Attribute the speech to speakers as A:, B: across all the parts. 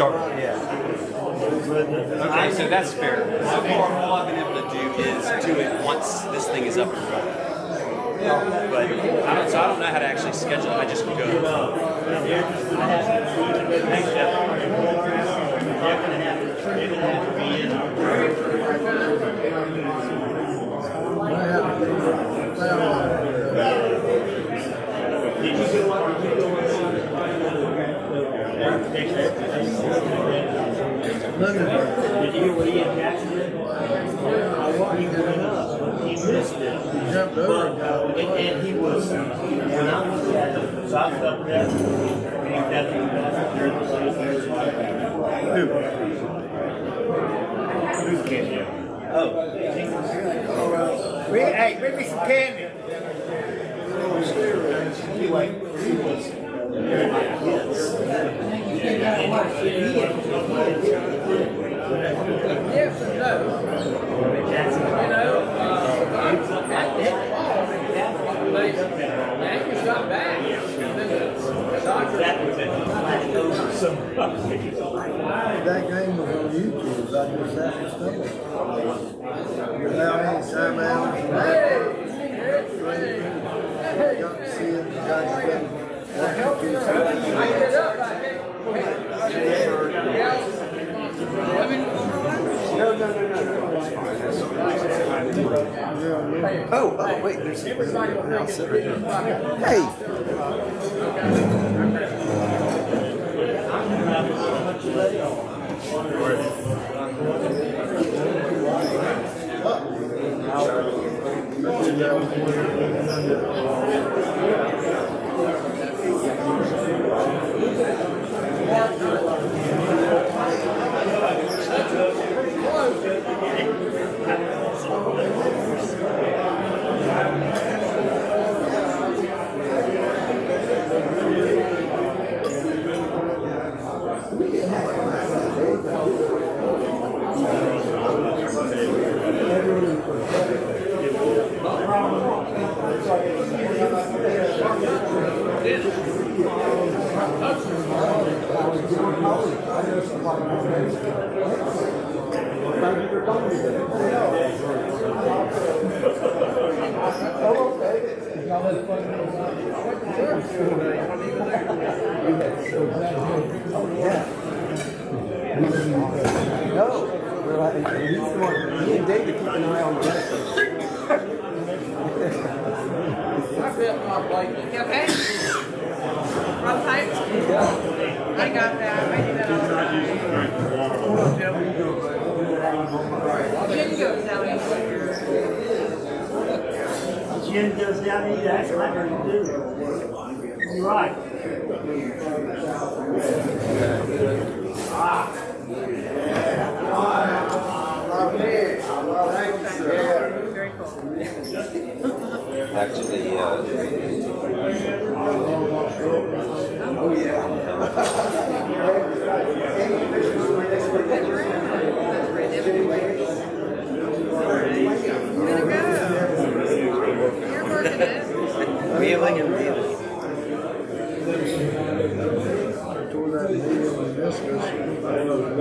A: start.
B: Yeah.
A: Okay, so that's fair. So far, all I've been able to do is do it once this thing is up and running. But I don't know how to actually schedule it. I just go.
C: Did you hear what Ian Jackson did? He went up. He missed it. He jumped over. And he was, when I was at it, so I was up there, and he definitely got there. Who came here? Oh. Hey, bring me some candy. Anyway, he was.
D: Yes and no. Yankees got back.
E: That game was on YouTube. I just sat and stuff. Without any timeouts. Got to see it. Got to get it.
B: Oh, wait, there's hey. No, we're like, me and David keep an eye on the rest.
D: I bet my blanket.
F: You okay? Rub tight?
D: Yeah.
F: I got that. I do that all the time. Jen goes down and
C: Jen goes down and that's what I heard him do. You're right.
F: very cool.
B: Actually,
E: Oh, yeah.
F: You're working it.
B: wheeling and dealing.
E: Tore that deal in Maniscalco.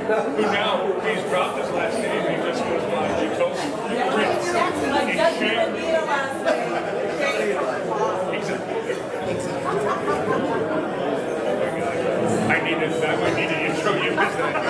G: Who now, he's dropped his last name, he just goes by Jacoby. I needed to intro you as that.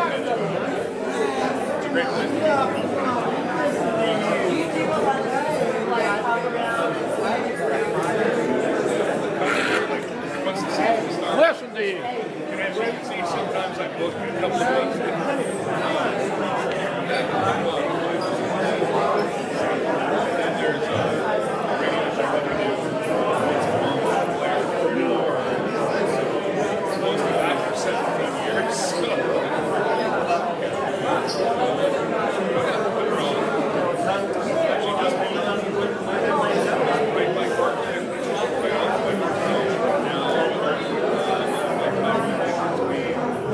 G: It's a great place. Once the season starts,
D: Listen to you.
G: and as you can see, sometimes I book a couple of weeks.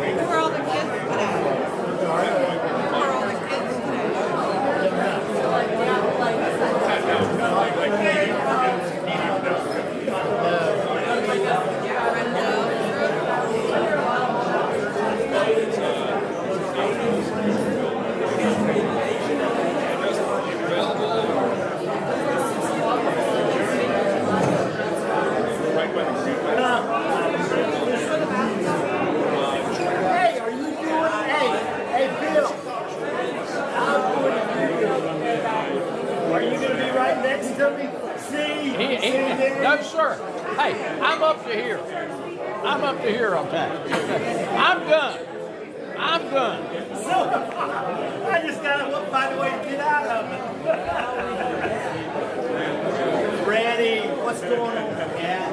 F: Who are all the kids today? Who are all the kids today?
C: Hey, are you doing? Hey, Bill. I'm doing a video. Are you gonna be right next to me? See?
D: No, sir. Hey, I'm up to here. I'm up to here on time. I'm done. I'm done.
C: So, I just gotta find a way to get out of it. Freddie, what's going on, Dad?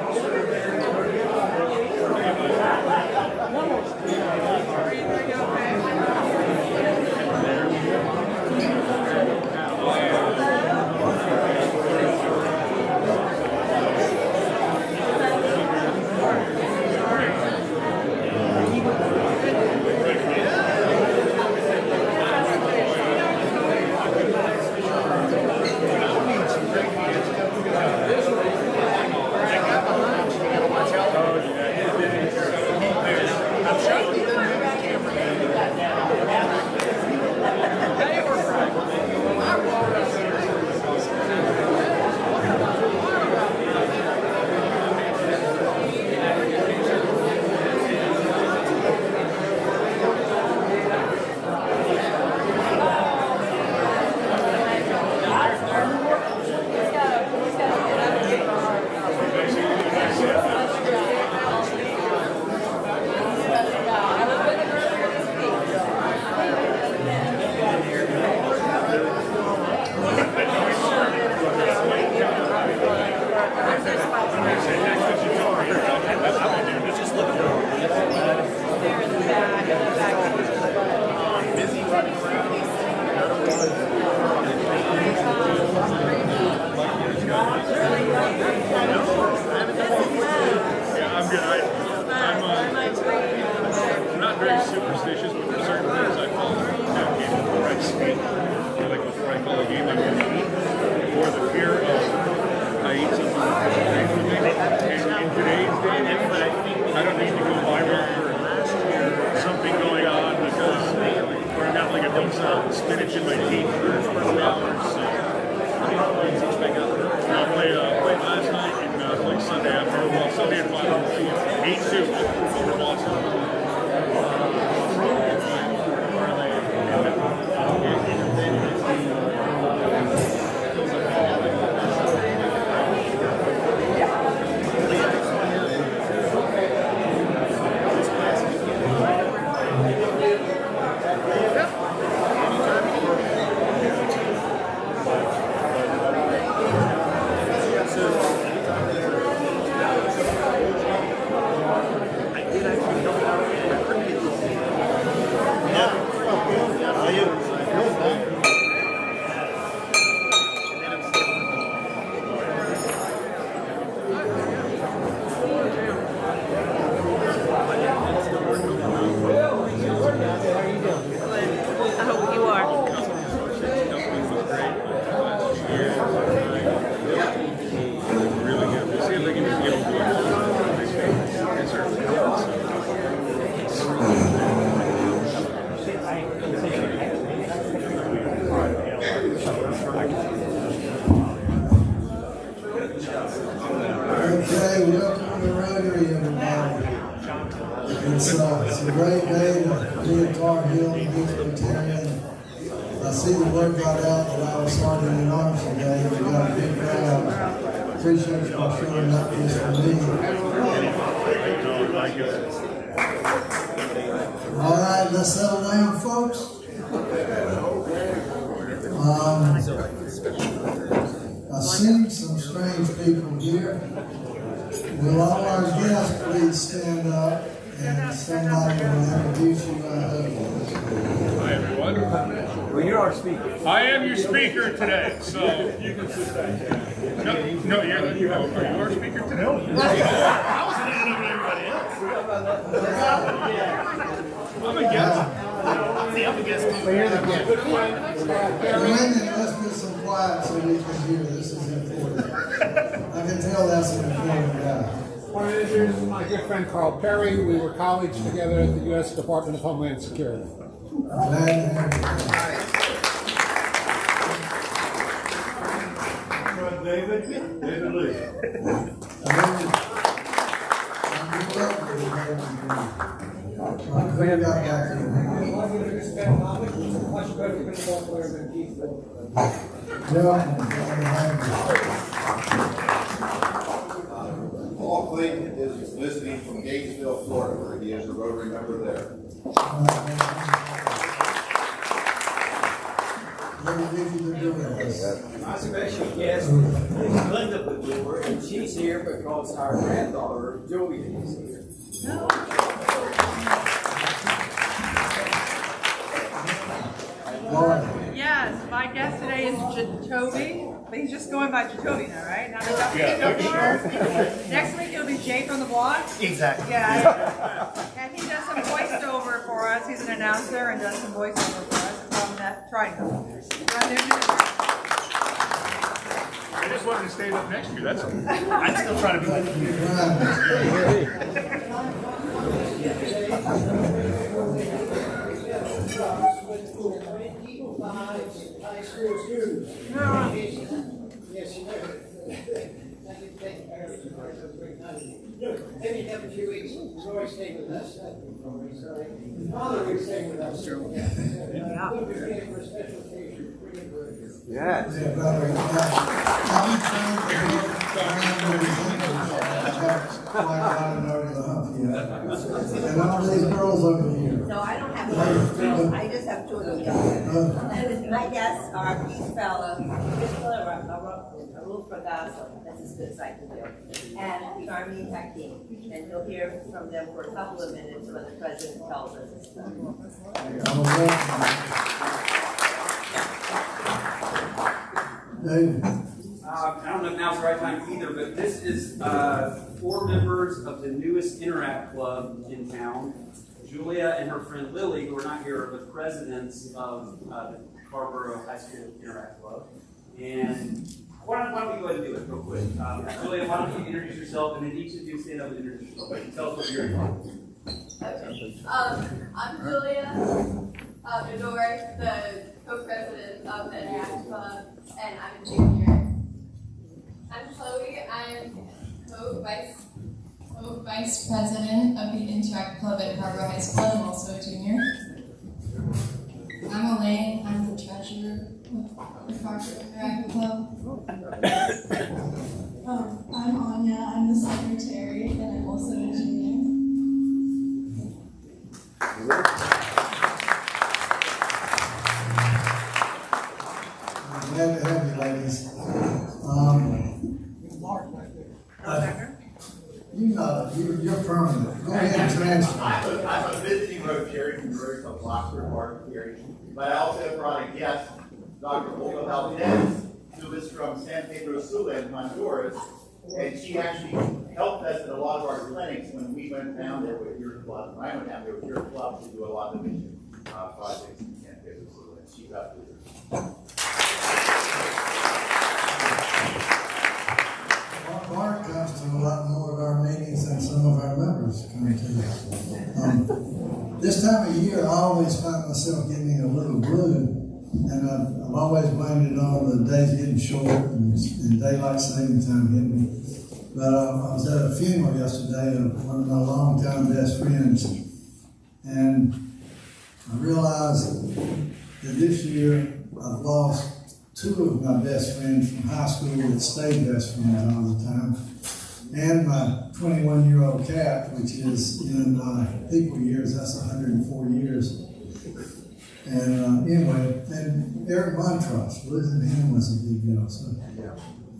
G: Yeah, I'm good. I'm not very superstitious, but there's certain things I follow. Before I speak, like before I call a game, I'm going to eat. For the fear of I eat something that's for me. And in today's day and age, I don't need to go viral for something going on because where I got like a dump salad spinach in my teeth for 3 hours. So I played last night and played Sunday after. Well, Sunday at 5. 8-2 for Boston.
F: I hope you are.
G: Really good. We'll see if they can get a yes, sir.
E: Okay, welcome to Rotary, everybody. It's a great day to be at Tar Heel. Rotarian. I see the word got out that I was sergeant in arms today. We got a big crowd. Appreciate you all showing up just for me. All right, let's settle down, folks. I see some strange people here. Will all our guests please stand up and somebody will introduce you?
G: Hi, everyone.
B: Well, you're our speaker.
G: I am your speaker today, so you can sit back. No, you're are you our speaker today? No. I was listening to everybody else. I'm a guest. I'm a guest.
B: But you're the guest.
E: Let's get some quiet so we can hear. This is important. I can tell that's an important guy.
H: I want to introduce my good friend Carl Perry. We were colleagues together at the U.S. Department of Homeland Security.
E: Glad to have you.
G: David Lee.
I: Paul Clayton is visiting from Gatesville, Florida, where he is a Rotary member there.
B: My special guest is Linda Bedore, and she's here because our granddaughter Julia is here.
F: Yes, my guest today is Jacoby. But he's just going by Jacoby now, right? Now yeah. Next week it'll be Jay from the block.
C: Exactly.
F: Yeah. And he does some voiceover for us. He's an announcer and does some voiceover for us from that Triangle.
G: I just wanted to stay up next year, that's all.
C: I'm still trying to be with you.
H: High school students. Yes, you maybe have a few weeks. Roy stayed with us. Father will stay with us.
E: Yes. And all these girls over here.
J: No, I don't have one. I just have two of them. My guests are Keith Fella, Arul Fragasso, that's as good as I can do, and Charmy Hakim. And you'll hear from them for a couple of minutes when the president tells us his stuff.
A: I don't know if now's the right time either, but this is 4 members of the newest Interact Club in town. Julia and her friend Lily, who are not here, are the presidents of the Carborough High School Interact Club. And why don't we go ahead and do it real quick? Julia, why don't you introduce yourself, and then each of you stand up and introduce yourself. Tell us what you're doing.
K: Okay. I'm Julia Bedore, the co-president of the Interact Club, and I'm a junior. I'm Chloe. I'm co-vice president of the Interact Club at Carborough High School. I'm also a junior. I'm Elaine. I'm the treasurer of the Carborough Interact Club. I'm Anya. I'm the secretary, and I'm also a junior.
E: Glad to have you, ladies. You're permanent. Go ahead and transfer.
I: I'm a visiting Rotary from the Rotary Club Oxford Park here, but I also brought a guest, Dr. Olga Valdez, who is from San Pedro Sula in Honduras, and she actually helped us at a lot of our clinics when we went down there with your club. When I went down there with your club to do a lot of the mission projects in San Pedro Sula, and she got with her.
E: Mark comes to a lot more of our meetings than some of our members come to. This time of year, I always find myself getting a little blue, and I've always blamed it on the days getting short and daylight saving time hitting me. But I was at a funeral yesterday of one of my longtime best friends, and I realized that this year I've lost two of my best friends from high school that stayed best friends all the time, and my 21-year-old cat, which is in equal years, that's 104 years. And anyway, and Eric Montross, losing him was a big deal. So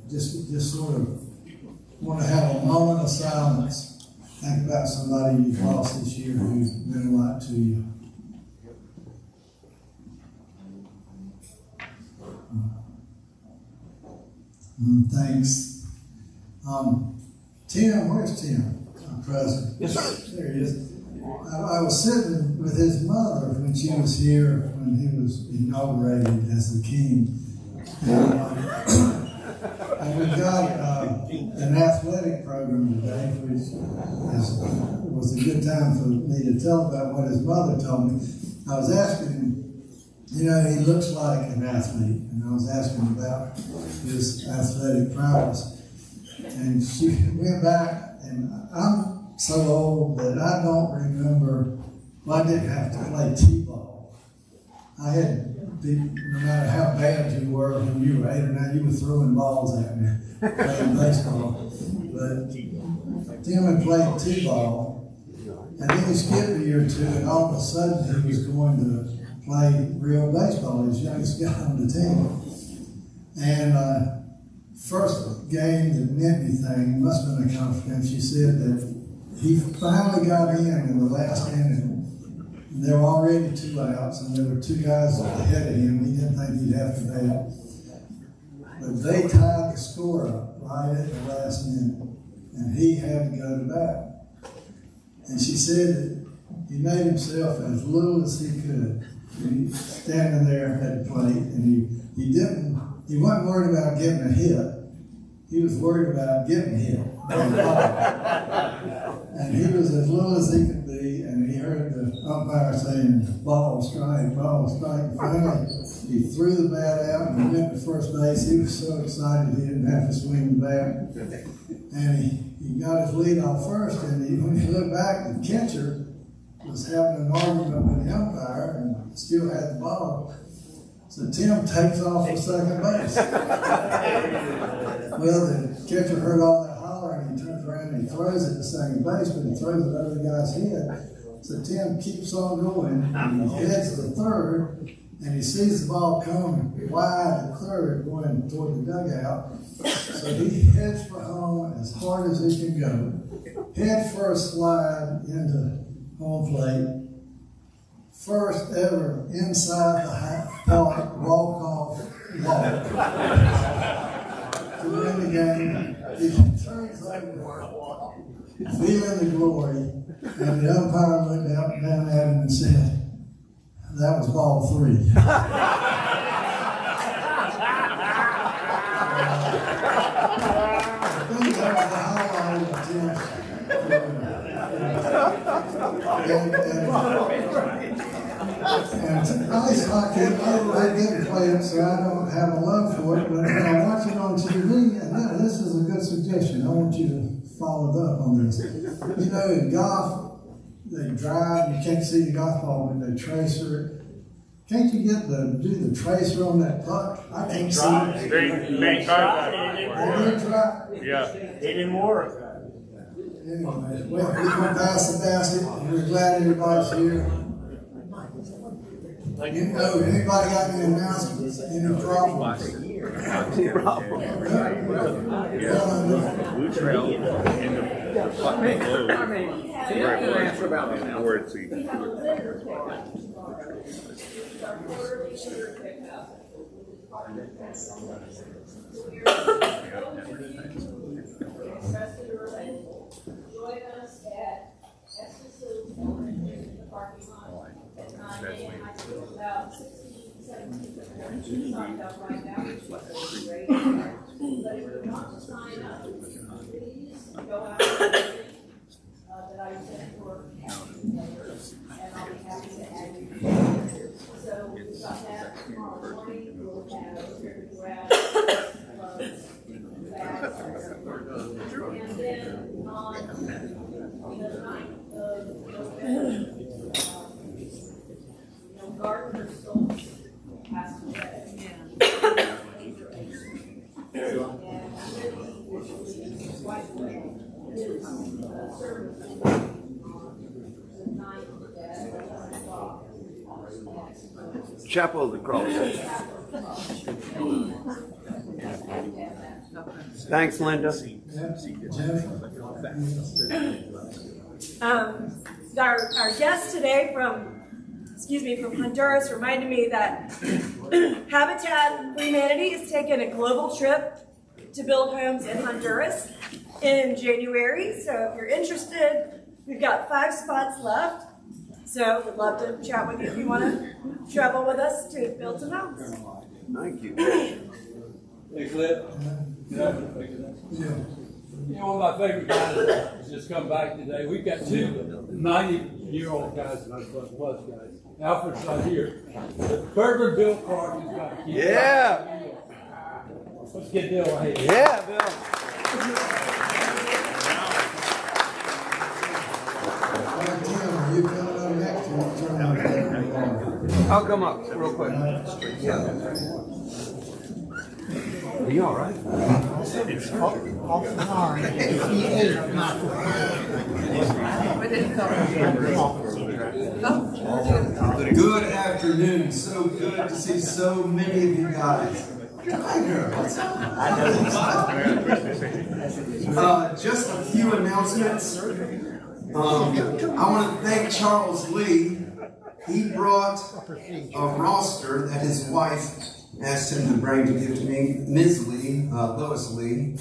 E: just sort of want to have a moment of silence. Think about somebody you've lost this year who's been a lot to you. Thanks. Tim, where's Tim? Our president.
D: Yes, sir.
E: There he is. I was sitting with his mother when she was here when he was inaugurated as the king. And we've got an athletic program today, which was a good time for me to tell about what his mother told me. I was asking him, you know, he looks like an athlete, and I was asking him about his athletic prowess. And she went back, and I'm so old that I don't remember, well, I didn't have to play t-ball. I had, no matter how bad you were when you were 8 or 9, you were throwing balls at me, playing baseball. But Tim had played t-ball, and then he skipped a year or two, and all of a sudden he was going to play real baseball. He was the youngest guy on the team. And first game that meant anything, must have been a conference, she said that he finally got in the last inning. There were already 2 outs, and there were 2 guys ahead of him. He didn't think he'd have to bat. But they tied the score up right at the last minute, and he had to go to bat. And she said that he made himself as little as he could. And he standing there at the plate, and he wasn't worried about getting a hit. He was worried about getting hit. And he was as little as he could be, and he heard the umpire saying, ball strike, ball strike. Finally, he threw the bat out and went to first base. He was so excited he didn't have to swing the bat. And he got his lead off first, and when he looked back, the catcher was having an argument with the umpire and still had the ball. So Tim takes off for second base. Well, the catcher heard all that holler, and he turns around and he throws it to second base, but he throws it over the guy's head. So Tim keeps on going, and he heads to the third, and he sees the ball come wide to third, going toward the dugout. So he heads for home as hard as he can go. Head first slide into home plate. First ever inside the park walk-off walk to win the game. He turns over, feeling the glory, and the umpire looked down at him and said, "That was ball 3." I think that was the highlight of and nice hockey, I didn't play it, so I don't have a love for it, but when I watch it on TV, and this is a good suggestion, I want you to follow up on this. You know, in golf, they drive, you can't see the golf ball, but they tracer it. Can't you do the tracer on that puck? I can't see it.
G: They tried that. Yeah.
C: It didn't work.
E: Anyway, well, we're going to pass the basket, and we're glad everybody's here. You know, anybody got any announcements, any problems?
G: Blue Trail and the Putnam Globe.
D: Tim can answer about that.
G: Where it's the
K: Join us at Estes in the parking lot at 9 a.m. I think about 16, 17 signed up right now, which is a great start. But if you want to sign up, please go out that I sent for and I'll be happy to add you. So we've got that tomorrow morning. We'll have grab bags, and then on the 9th of November,
B: Chapel of the Cross. Thanks, Linda.
L: Our guest today from Honduras reminded me that Habitat for Humanity is taking a global trip to build homes in Honduras in January. So if you're interested, we've got 5 spots left. So we'd love to chat with you if you want to travel with us to build some homes.
B: Thank you.
M: Hey, Cliff. Yeah. You know, one of my favorite guys has just come back today. We've got 2 90-year-old guys and plus guys. Alfred's not here. Berger Bill Clark has got a key.
B: Yeah.
M: Let's get Bill right here.
B: Yeah, Bill.
E: You coming up next
B: I'll come up real quick. Yeah. Are you all right?
H: It's awful hard. He ate not.
F: Where did he come
N: Good afternoon. So good to see so many of you guys. Hi, girl. What's up? Just a few announcements. I want to thank Charles Lee. He brought a roster that his wife asked him to bring to give to me, Ms. Lee, Lois Lee.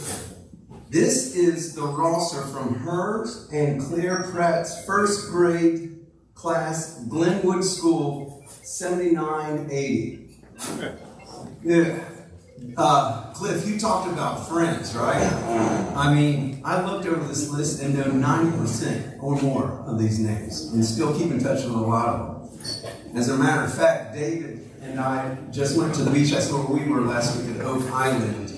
N: This is the roster from hers and Claire Pratt's first grade class, Glenwood School, 7980. Yeah. Cliff, you talked about friends, right? I mean, I looked over this list and know 90% or more of these names and still keep in touch with a lot of them. As a matter of fact, David and I just went to the beach. That's where we were last week at Oak Island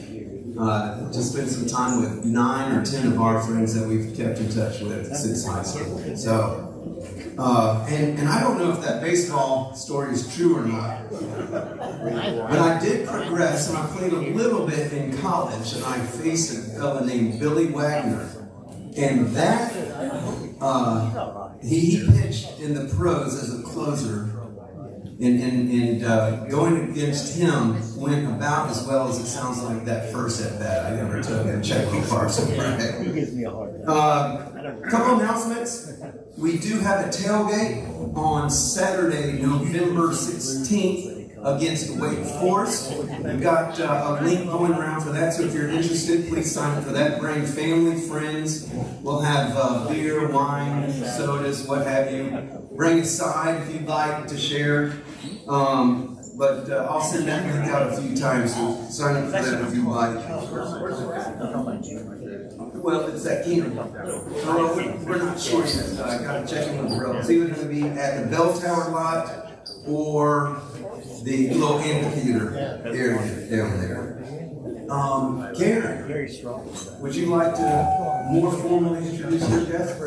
N: to spend some time with 9 or 10 of our friends that we've kept in touch with since high school. So, and I don't know if that baseball story is true or not, but I did progress and I played a little bit in college and I faced a fella named Billy Wagner. And that, he pitched in the pros as a closer. And going against him went about as well as it sounds like that first at bat I ever took at Checkpoint Park. He gives me a hard time. Couple announcements. We do have a tailgate on Saturday, November 16th against Wake Forest. We've got a link going around for that, so if you're interested, please sign up for that. Bring family, friends. We'll have beer, wine, sodas, what have you. Bring a side if you'd like to share. But I'll send that link out a few times, so sign up for that if you'd like. Well, it's that Keenan. We're not sure yet. I got to check in with the bro. It's either going to be at the Bell Tower lot or the little amphitheater area down there. Karen, would you like to more formally introduce your guest?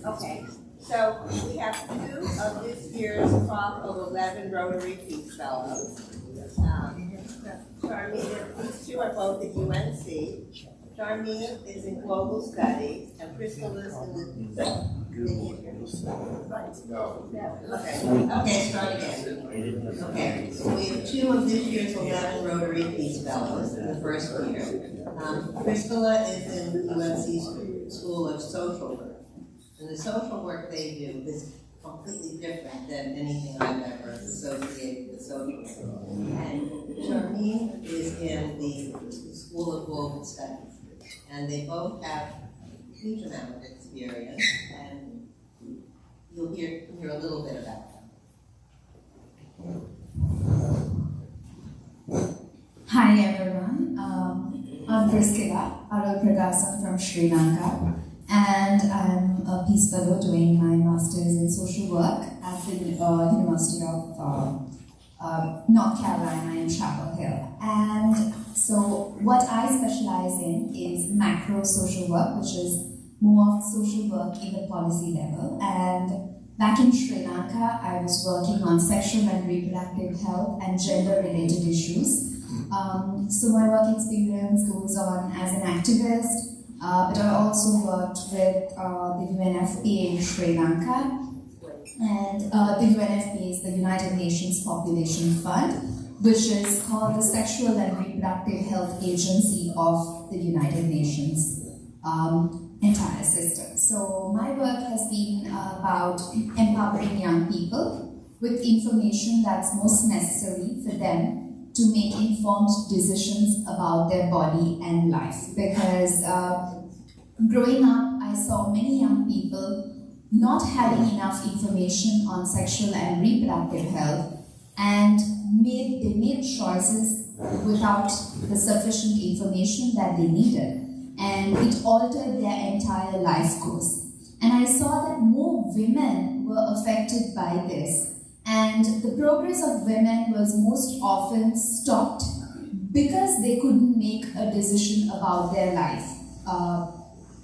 J: Okay, so we have 2 of this year's crop of 11 Rotary Peace Fellows. Charmine, these 2 are both at UNC. Charmine is in Global Studies, and Crystal is in the Okay, start again. Okay, so we have 2 of this year's 11 Rotary Peace Fellows in the first year. Crystala is in UNC's School of Social Work. And the social work they do is completely different than anything I've ever associated with social work. And Charmine is in the School of Global Studies. And they both have a huge amount of experience, and you'll hear a little bit about them.
O: Hi everyone, I'm Priscilla Arulpragasam from Sri Lanka, and I'm a Peace Fellow doing my Masters in Social Work at the University of North Carolina in Chapel Hill. And so what I specialize in is macro social work, which is more of social work in the policy level. And back in Sri Lanka, I was working on sexual and reproductive health and gender-related issues. So my work experience goes on as an activist, but I also worked with the UNFPA in Sri Lanka. And the UNFPA is the United Nations Population Fund, which is called the Sexual and Reproductive Health Agency of the United Nations entire system. So my work has been about empowering young people with information that's most necessary for them to make informed decisions about their body and life. Because growing up, I saw many young people not having enough information on sexual and reproductive health, and they made choices without the sufficient information that they needed, and it altered their entire life course. And I saw that more women were affected by this, and the progress of women was most often stopped because they couldn't make a decision about their life.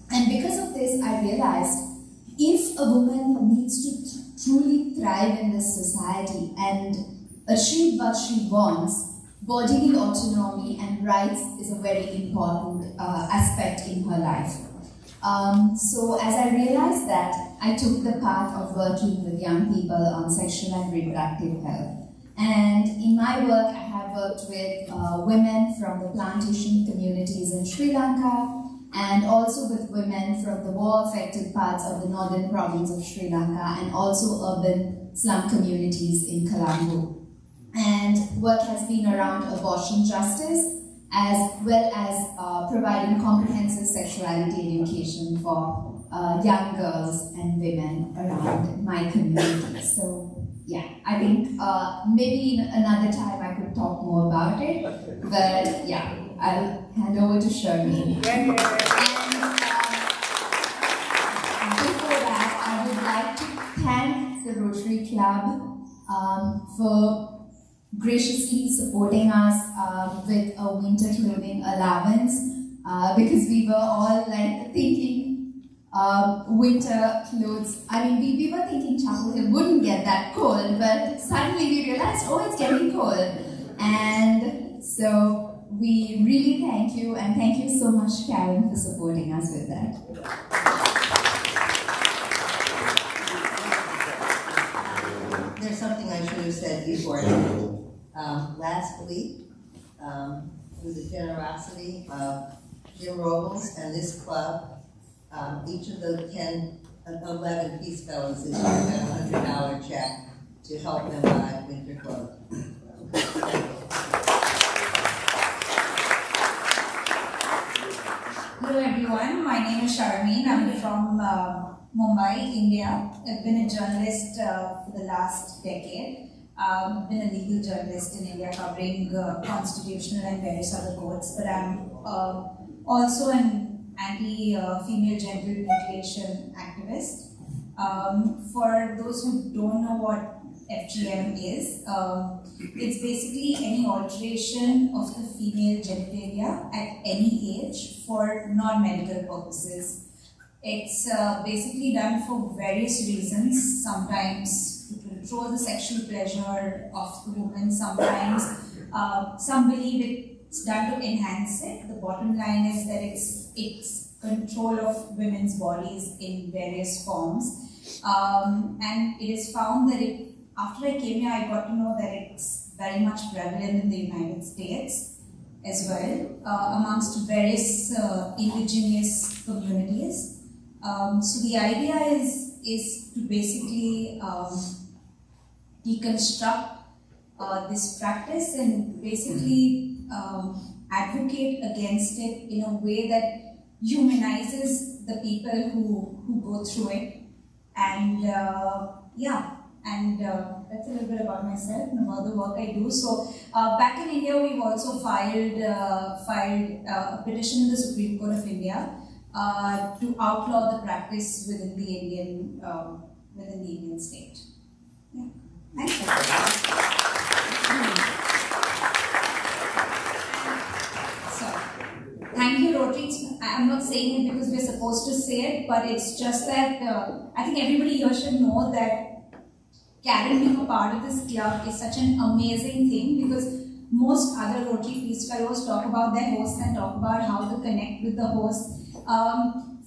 O: And because of this, I realized if a woman needs to truly thrive in this society and achieve what she wants, bodily autonomy and rights is a very important aspect in her life. So as I realized that, I took the path of working with young people on sexual and reproductive health. And in my work, I have worked with women from the plantation communities in Sri Lanka, and also with women from the war-affected parts of the northern province of Sri Lanka, and also urban slum communities in Colombo. And work has been around abortion justice, as well as providing comprehensive sexuality education for young girls and women around my community. So yeah, I think maybe another time I could talk more about it, but yeah, I'll hand over to Sharmeen. And before that, I would like to thank the Rotary Club for graciously supporting us with a winter clothing allowance, because we were all like thinking winter clothes. I mean, we were thinking Chapel Hill wouldn't get that cold, but suddenly we realized, oh, it's getting cold. And so we really thank you, and thank you so much, Karen, for supporting us with that.
J: There's something I should have said before. Last week, through the generosity of Jim Robles and this club, each of the 11 Peace Fellows this year got a $100 check to help them buy winter clothes.
P: Hello everyone, my name is Sharmeen. I'm from Mumbai, India. I've been a journalist for the last decade. I've been a legal journalist in India covering constitutional and various other courts, but I'm also an anti-female genital mutilation activist. For those who don't know what FGM is, it's basically any alteration of the female genitalia at any age for non-medical purposes. It's basically done for various reasons, sometimes to control the sexual pleasure of the woman, sometimes some believe it's done to enhance it. The bottom line is that it's control of women's bodies in various forms. And it is found that after I came here, I got to know that it's very much prevalent in the United States as well, amongst various indigenous communities. So the idea is to basically deconstruct this practice and basically advocate against it in a way that humanizes the people who go through it. And that's a little bit about myself and about the work I do. So back in India, we've also filed a petition in the Supreme Court of India to outlaw the practice within the Indian state. Yeah. Thank you. So, thank you, Rotary. I'm not saying it because we're supposed to say it, but it's just that I think everybody here should know that Karen being a part of this club is such an amazing thing, because most other Rotary Peace Fellows talk about their hosts and talk about how to connect with the host.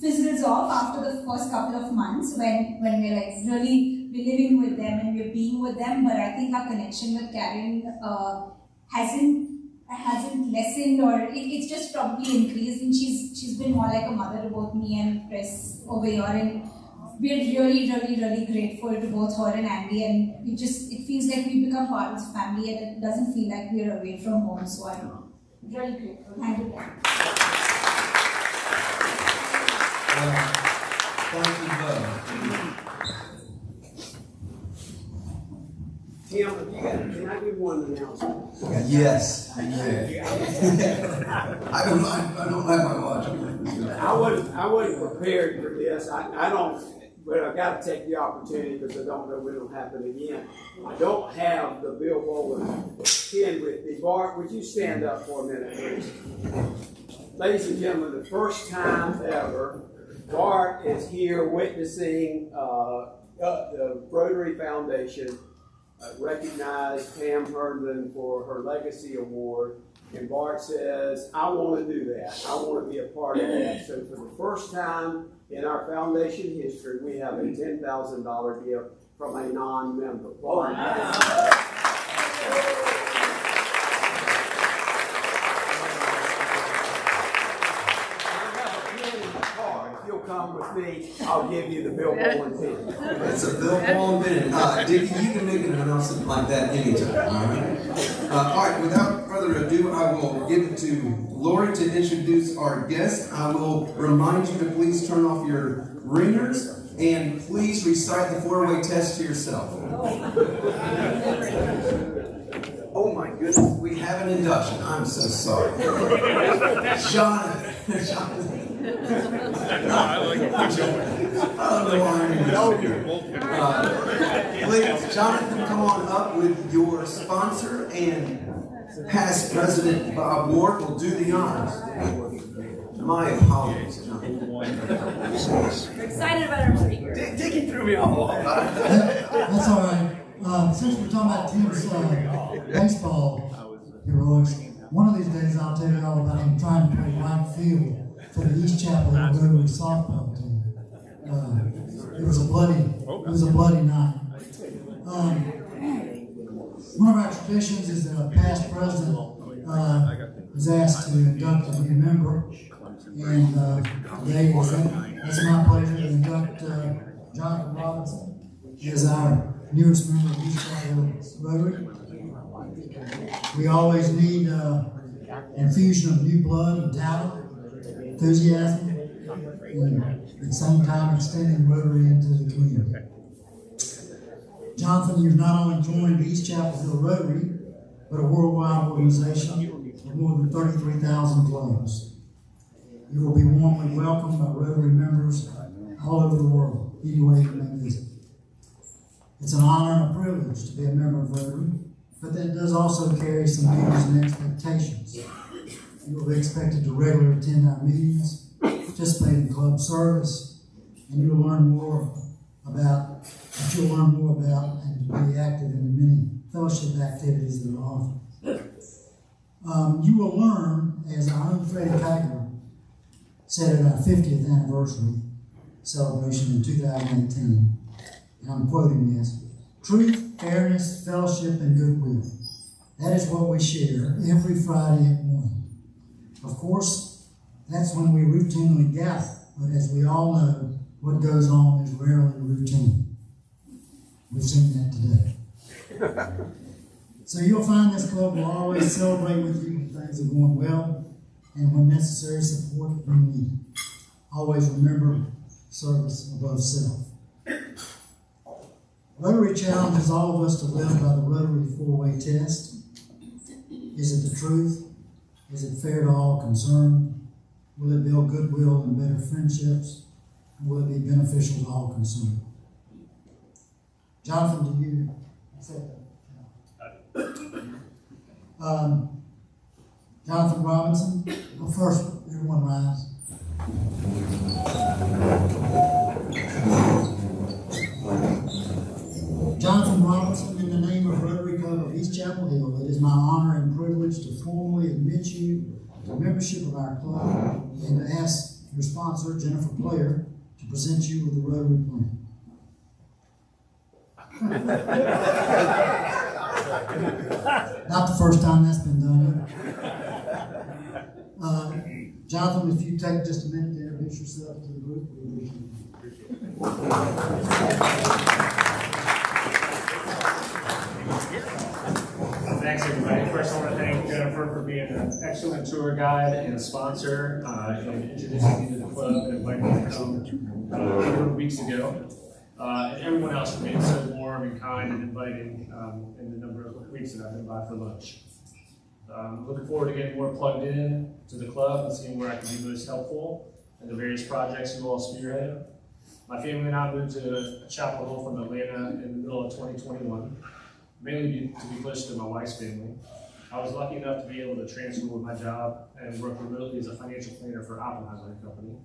P: Fizzles off after the first couple of months when we're like really living with them and we're being with them, but I think our connection with Karen hasn't lessened, or it's just probably increased, and she's been more like a mother to both me and Chris over here, and we're really grateful to both her and Andy, and it feels like we've become part of the family, and it doesn't feel like we're away from home, so I'm really grateful. Thank you.
N: Thank you both.
B: Tim, can I give one announcement?
N: Yes, I don't like my watch.
B: I wasn't prepared for this. I don't, but I got to take the opportunity because I don't know when it'll happen again. I don't have the Bill Bowling pin with me. Bart, would you stand up for a minute, please? Ladies and gentlemen, the first time ever, Bart is here witnessing the Rotary Foundation recognize Pam Herndon for her Legacy Award. And Bart says, I want to do that. I want to be a part of that. So for the first time in our foundation history, we have a $10,000 gift from a non-member. Bart. Wow. Come with me, I'll give you the Bill Bowling pin.
N: It's a Bill Bowling pin. Dickie, you can make an announcement like that anytime, all right? All right, without further ado, I will give it to Lori to introduce our guest. I will remind you to please turn off your ringers and please recite the four-way test to yourself. Oh my goodness, we have an induction. I'm so sorry. Jonathan.
G: I like it. Keep going.
N: I don't know why I'm please, Jonathan, come on up with your sponsor, and past President Bob Ward will do the honors. My apologies, Jonathan.
L: We're excited about our speaker.
B: Dickie threw me off.
Q: That's all right. Since we're talking about Tim's baseball heroics, one of these days I'll tell you all about him trying to play right field for the East Chapel Rotary softball team. It was a bloody night. One of our traditions is that a past president is asked to induct a new member, and today it's my pleasure to induct Jonathan Robinson as our newest member of East Chapel Rotary. We always need infusion of new blood and talent, enthusiasm, and at the same time extending Rotary into the community. Jonathan, you've not only joined East Chapel Hill Rotary, but a worldwide organization with more than 33,000 clubs. You will be warmly welcomed by Rotary members all over the world, any way you may visit. It's an honor and a privilege to be a member of Rotary, but that does also carry some duties and expectations. You will be expected to regularly attend our meetings, participate in club service, and you'll learn more about and to be active in the many fellowship activities that are offered. You will learn, as our own Freddie Kiger said at our 50th anniversary celebration in 2018, and I'm quoting this: truth, fairness, fellowship, and goodwill. That is what we share every Friday at 1. Of course, that's when we routinely gather, but as we all know, what goes on is rarely routine. We've seen that today. So you'll find this club will always celebrate with you when things are going well, and when necessary support when needed. Always remember service above self. Rotary challenges all of us to live by the Rotary four-way test. Is it the truth? Is it fair to all concerned? Will it build goodwill and better friendships? Will it be beneficial to all concerned? Jonathan, do you accept that? Jonathan Robinson. Well, first, everyone rise. Jonathan Robinson, in the name of Rotary Club of East Chapel Hill, it is my honor and privilege to formally admit you to membership of our club and to ask your sponsor, Jennifer Player, to present you with the Rotary plan. Not the first time that's been done. Jonathan, if you take just a minute to introduce yourself to the group, we appreciate it.
R: Thanks, everybody. First, I want to thank Jennifer for being an excellent tour guide and a sponsor and introducing me to the club and inviting me to come a number of weeks ago. And everyone else has been so warm and kind and inviting in the number of weeks that I've been by for lunch. Looking forward to getting more plugged in to the club and seeing where I can be most helpful in the various projects you all spearhead. My family and I moved to Chapel Hill from Atlanta in the middle of 2021, mainly to be close to my wife's family. I was lucky enough to be able to transfer with my job and work remotely as a financial planner for Oppenheimer & Company.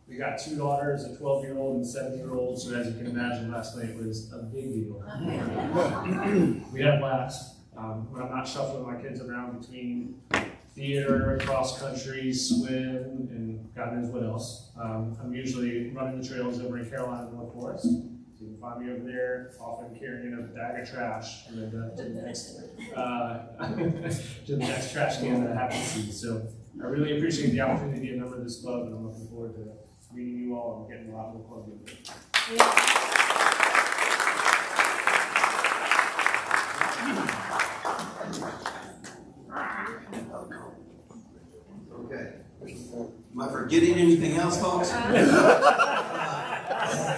R: We got 2 daughters, a 12-year-old and 7-year-old, so as you can imagine, last night was a big deal. We had laughs. When I'm not shuffling my kids around between theater, cross country, swim, and God knows what else. I'm usually running the trails over in Carolina North Forest. So you can find me over there, often carrying a bag of trash and then to the next trash can that I happen to see. So I really appreciate the opportunity to be a member of this club, and I'm looking forward to meeting you all and getting a lot more club with you.
N: Okay. Am I forgetting anything else, folks?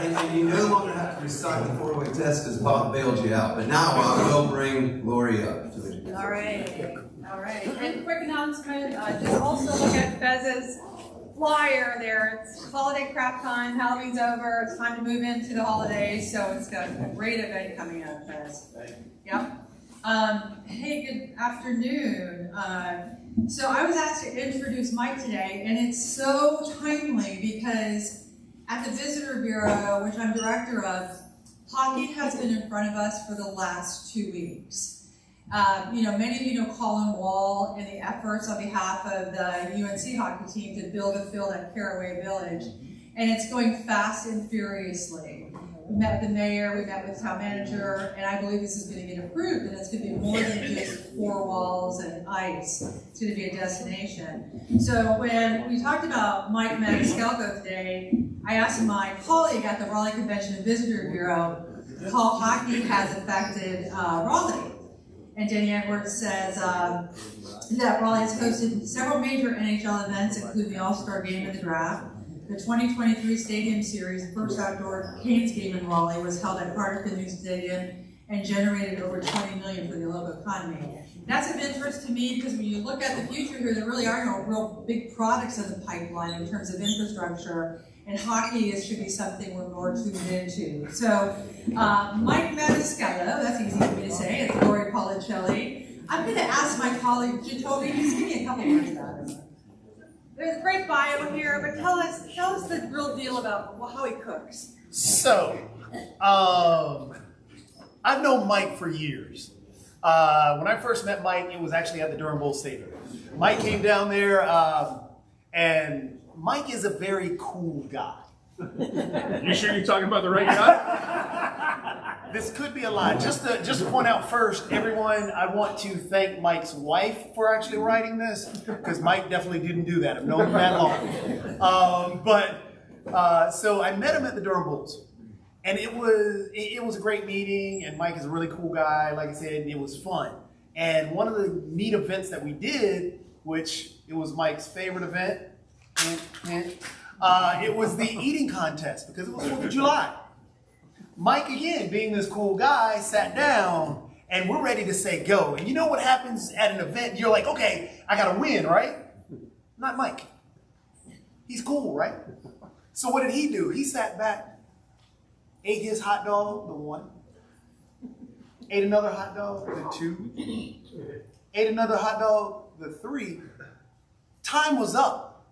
N: And you no longer have to recite the 4-way test because Bob bailed you out. But now I will bring Lori up.
F: All right. And quick announcement, just also look at Fez's flyer there. It's holiday crap time, Halloween's over, it's time to move into the holidays, so it's got a great event coming up, Fez. Yep. Hey, good afternoon. So I was asked to introduce Mike today, and it's so timely because at the Visitor Bureau, which I'm director of, hockey has been in front of us for the last 2 weeks. Many of you know Colin Wall and the efforts on behalf of the UNC hockey team to build a field at Caraway Village, and it's going fast and furiously. We met with the mayor, we met with the town manager, and I believe this is going to get approved, and it's going to be more than just 4 walls and ice. It's going to be a destination. So when we talked about Mike Maniscalco today, I asked my colleague at the Raleigh Convention and Visitor Bureau how hockey has affected Raleigh. And Danny Edwards says that Raleigh has hosted several major NHL events, including the All-Star Game and the Draft. The 2023 Stadium Series, the first outdoor Canes game in Raleigh, was held at Carter Canoe Stadium and generated over $20 million for the local economy. That's of interest to me because when you look at the future here, there really are no real big products in the pipeline in terms of infrastructure, and hockey should be something we're more tuned into. So, Mike Maniscalco, that's easy for me to say, it's Lori Policelli. I'm going to ask my colleague, Jacoby, just give me a couple words about him. There's a great bio here, but tell us the real deal about how he cooks.
S: So, I've known Mike for years. When I first met Mike, it was actually at the Durham Bulls Stadium. Mike came down there, and Mike is a very cool guy.
G: You sure you're talking about the right guy?
S: This could be a lie. Just to point out first, everyone, I want to thank Mike's wife for actually writing this, because Mike definitely didn't do that. I've known him that long. So I met him at the Durham Bulls, and it was a great meeting, and Mike is a really cool guy. Like I said, it was fun. And one of the neat events that we did, which it was Mike's favorite event, it was the eating contest, because it was 4th of July. Mike, again, being this cool guy, sat down, and we're ready to say go. And you know what happens at an event? You're like, okay, I got to win, right? Not Mike. He's cool, right? So what did he do? He sat back, ate his hot dog, the 1, ate another hot dog, the 2, ate another hot dog, the 3. Time was up.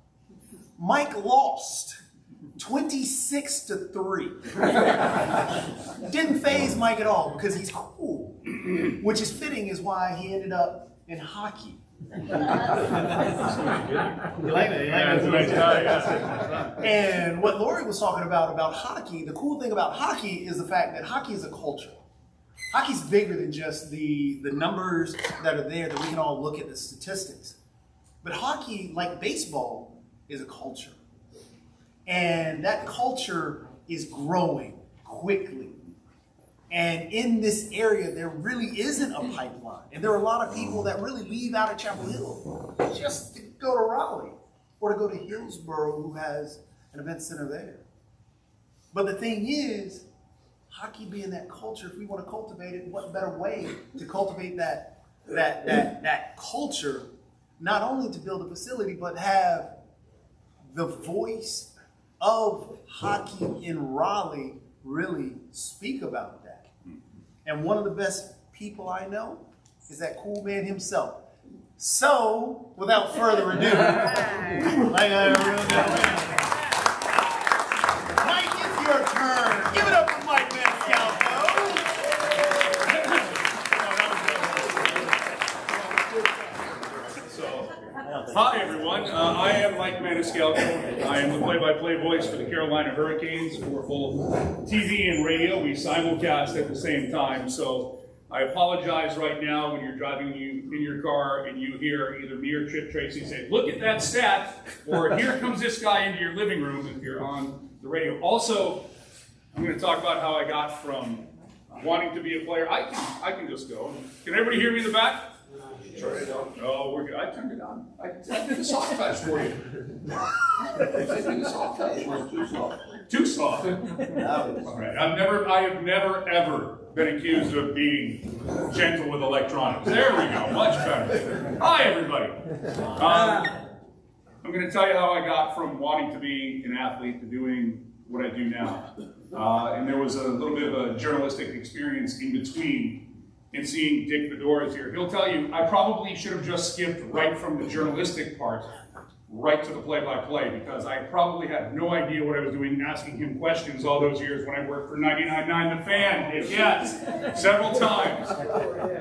S: Mike lost 26-3. Didn't faze Mike at all because he's cool, which is fitting is why he ended up in hockey. You like that? You like that? And what Lori was talking about hockey, the cool thing about hockey is the fact that hockey is a culture. Hockey's bigger than just the numbers that are there that we can all look at the statistics. But hockey, like baseball, is a culture. And that culture is growing quickly. And in this area, there really isn't a pipeline. And there are a lot of people that really leave out of Chapel Hill just to go to Raleigh or to go to Hillsborough, who has an event center there. But the thing is, hockey being that culture, if we want to cultivate it, what better way to cultivate that culture, not only to build a facility, but have the voice of hockey in Raleigh really speak about that. And one of the best people I know is that cool man himself. So, without further ado, like a real gentleman, Mike, it's your turn. Give it up for Mike Maniscalco.
G: Hi everyone, I am Mike Maniscalco. I am the play-by-play voice for the Carolina Hurricanes for both TV and radio. We simulcast at the same time, so I apologize right now when you're driving in your car and you hear either me or Chip Tracy say, "Look at that stat," or "Here comes this guy into your living room," if you're on the radio. Also, I'm going to talk about how I got from wanting to be a player. I can just go. Can everybody hear me in the back? Oh, we're good. I turned it on. I did the soft touch for you. I did the soft touch. Too soft. Too soft. All right. I have never ever been accused of being gentle with electronics. There we go. Much better. Hi, everybody. I'm going to tell you how I got from wanting to be an athlete to doing what I do now. And there was a little bit of a journalistic experience in between. And seeing Dick Fedora here, he'll tell you, I probably should have just skipped right from the journalistic part, right to the play-by-play, because I probably had no idea what I was doing, asking him questions all those years when I worked for 99.9 The Fan. Yes, several times.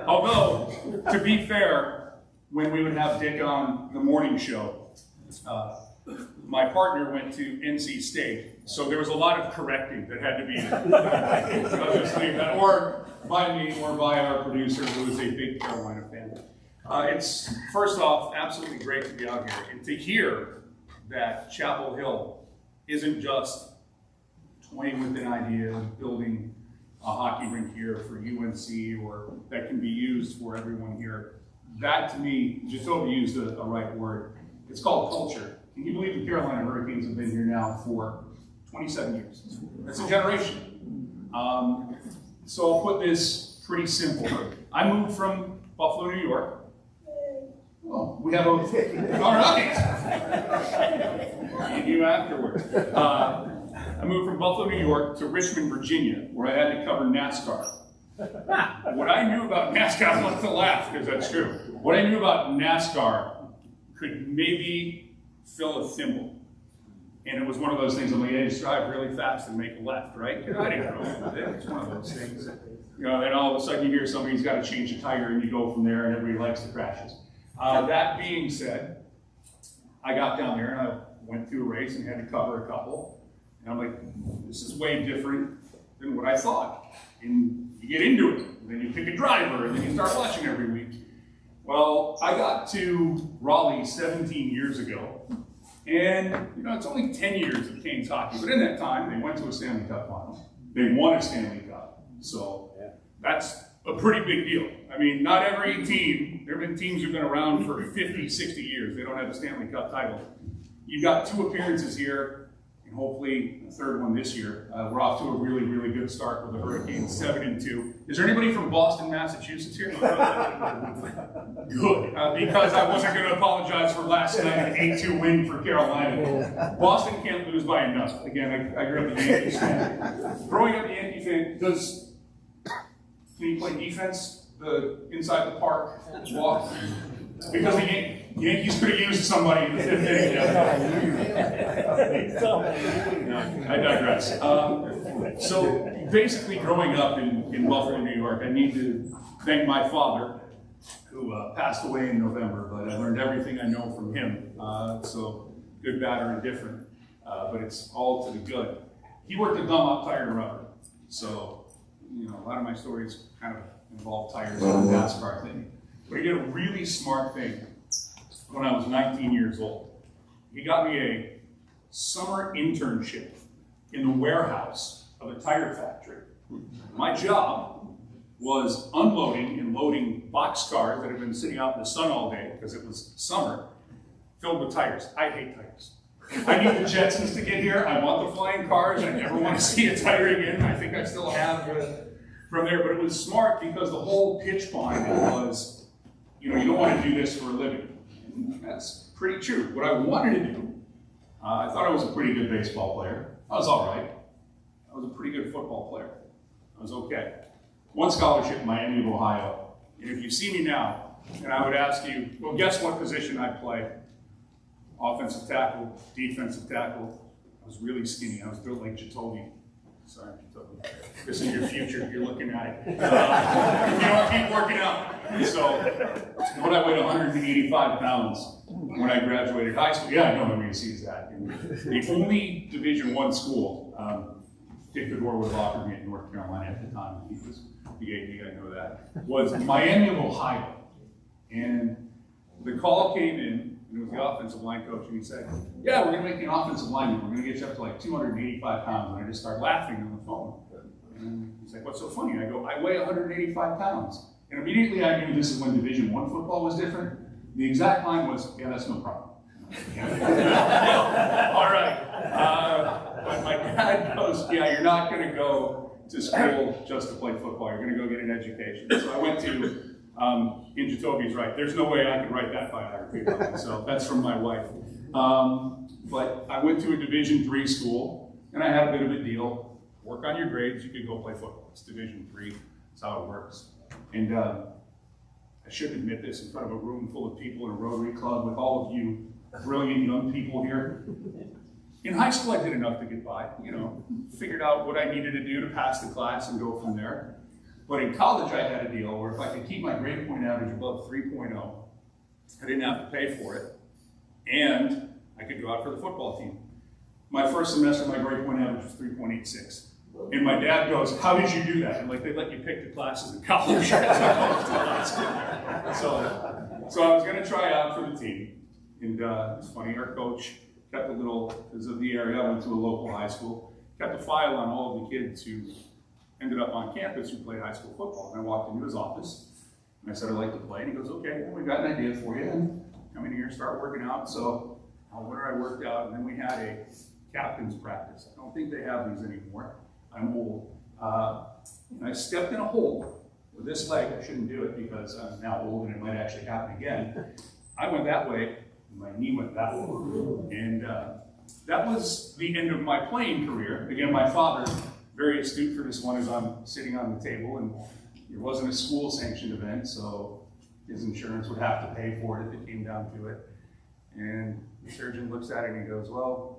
G: Although, to be fair, when we would have Dick on the morning show, my partner went to NC State, so there was a lot of correcting that had to be done. Or by me or by our producer, who is a big Carolina fan. It's, first off, absolutely great to be out here and to hear that Chapel Hill isn't just toying with an idea of building a hockey rink here for UNC or that can be used for everyone here. That, to me, just overused a right word. It's called culture. Can you believe the Carolina Hurricanes have been here now for 27 years? That's a generation. So I'll put this pretty simple. I moved from Buffalo, New York. Oh, we have a, all right. And you afterwards. I moved from Buffalo, New York to Richmond, Virginia, where I had to cover NASCAR. What I knew about NASCAR, I want to laugh because that's true. What I knew about NASCAR could maybe fill a thimble. And it was one of those things, I'm like, hey, just drive really fast and make a left, right? I didn't know. It's one of those things. You know, and all of a sudden you hear somebody's got to change a tire and you go from there and everybody likes the crashes. That being said, I got down there and I went through a race and had to cover a couple. And I'm like, this is way different than what I thought. And you get into it, and then you pick a driver, and then you start watching every week. Well, I got to Raleigh 17 years ago. And, you know, it's only 10 years of Canes hockey, but in that time, they went to a Stanley Cup final. They won a Stanley Cup. So that's a pretty big deal. I mean, not every team, there have been teams who've been around for 50, 60 years. They don't have a Stanley Cup title. You've got 2 appearances here, and hopefully a 3rd one this year. We're off to a really, really good start with the Hurricanes, 7-2. Is there anybody from Boston, Massachusetts here? Good, because I wasn't going to apologize for last night, an 8-2 win for Carolina. Boston can't lose by enough. Again, I grew up a Yankees fan. Growing up a Yankee fan, can you play defense inside the park, walk? Because Yankees could have used somebody in the fifth inning. I digress. So basically, growing up in Buffalo, New York, I need to thank my father, who passed away in November, but I learned everything I know from him. So good, bad, or indifferent, but it's all to the good. He worked at Dunlop Tire and Rubber, so a lot of my stories kind of involve tires and NASCAR thing. But he did a really smart thing when I was 19 years old. He got me a summer internship in the warehouse of a tire factory. My job was unloading and loading boxcars that had been sitting out in the sun all day because it was summer, filled with tires. I hate tires. I need the Jetsons to get here. I want the flying cars. I never want to see a tire again. I think I still have from there, but it was smart because the whole pitch behind it was, you don't want to do this for a living. And that's pretty true. What I wanted to do, I thought I was a pretty good baseball player. I was all right. I was a pretty good football player. I was okay. One scholarship in Miami of Ohio. And if you see me now, and I would ask you, well, guess what position I play? Offensive tackle, defensive tackle. I was really skinny. I was built like Jacoby. Sorry, Jacoby. This is your future. You're looking at it. You don't keep working out. So, when I weighed 185 pounds when I graduated high school. Yeah, I know nobody sees that. And the only Division I school, Dick Fedor would have offered me at North Carolina at the time. He was the AD, I know that. Was Miami of Ohio. And the call came in. And it was the offensive line coach, and he said, yeah, we're going to make you an offensive lineman. We're going to get you up to like 285 pounds. And I just started laughing on the phone. And he's like, what's so funny? And I go, I weigh 185 pounds. And immediately I knew this is when Division I football was different. The exact line was, yeah, that's no problem. All right. But my dad goes, yeah, you're not going to go to school just to play football. You're going to go get an education. So I went to in Jacoby's right. There's no way I could write that biography about myself. That's from my wife. But I went to a Division III school, and I had a bit of a deal. Work on your grades, you could go play football. It's Division III. That's how it works. And I shouldn't admit this in front of a room full of people in a Rotary Club with all of you brilliant young people here. In high school, I did enough to get by. Figured out what I needed to do to pass the class and go from there. But in college, I had a deal where if I could keep my grade point average above 3.0, I didn't have to pay for it, and I could go out for the football team. My first semester, my grade point average was 3.86. And my dad goes, how did you do that? And they let you pick the classes in college. So I was going to try out for the team. And it's funny, our coach kept a little, because of the area, I went to a local high school, kept a file on all of the kids who ended up on campus who played high school football. And I walked into his office, and I said, I'd like to play. And he goes, okay, well, we got an idea for you. And come in here and start working out. So all winter I worked out, and then we had a captain's practice. I don't think they have these anymore. I'm old. And I stepped in a hole with this leg. I shouldn't do it because I'm now old and it might actually happen again. I went that way, and my knee went that way. And that was the end of my playing career. Again, my father, very astute for this one, as I'm sitting on the table, and it wasn't a school-sanctioned event, so his insurance would have to pay for it if it came down to it. And the surgeon looks at it and he goes, well,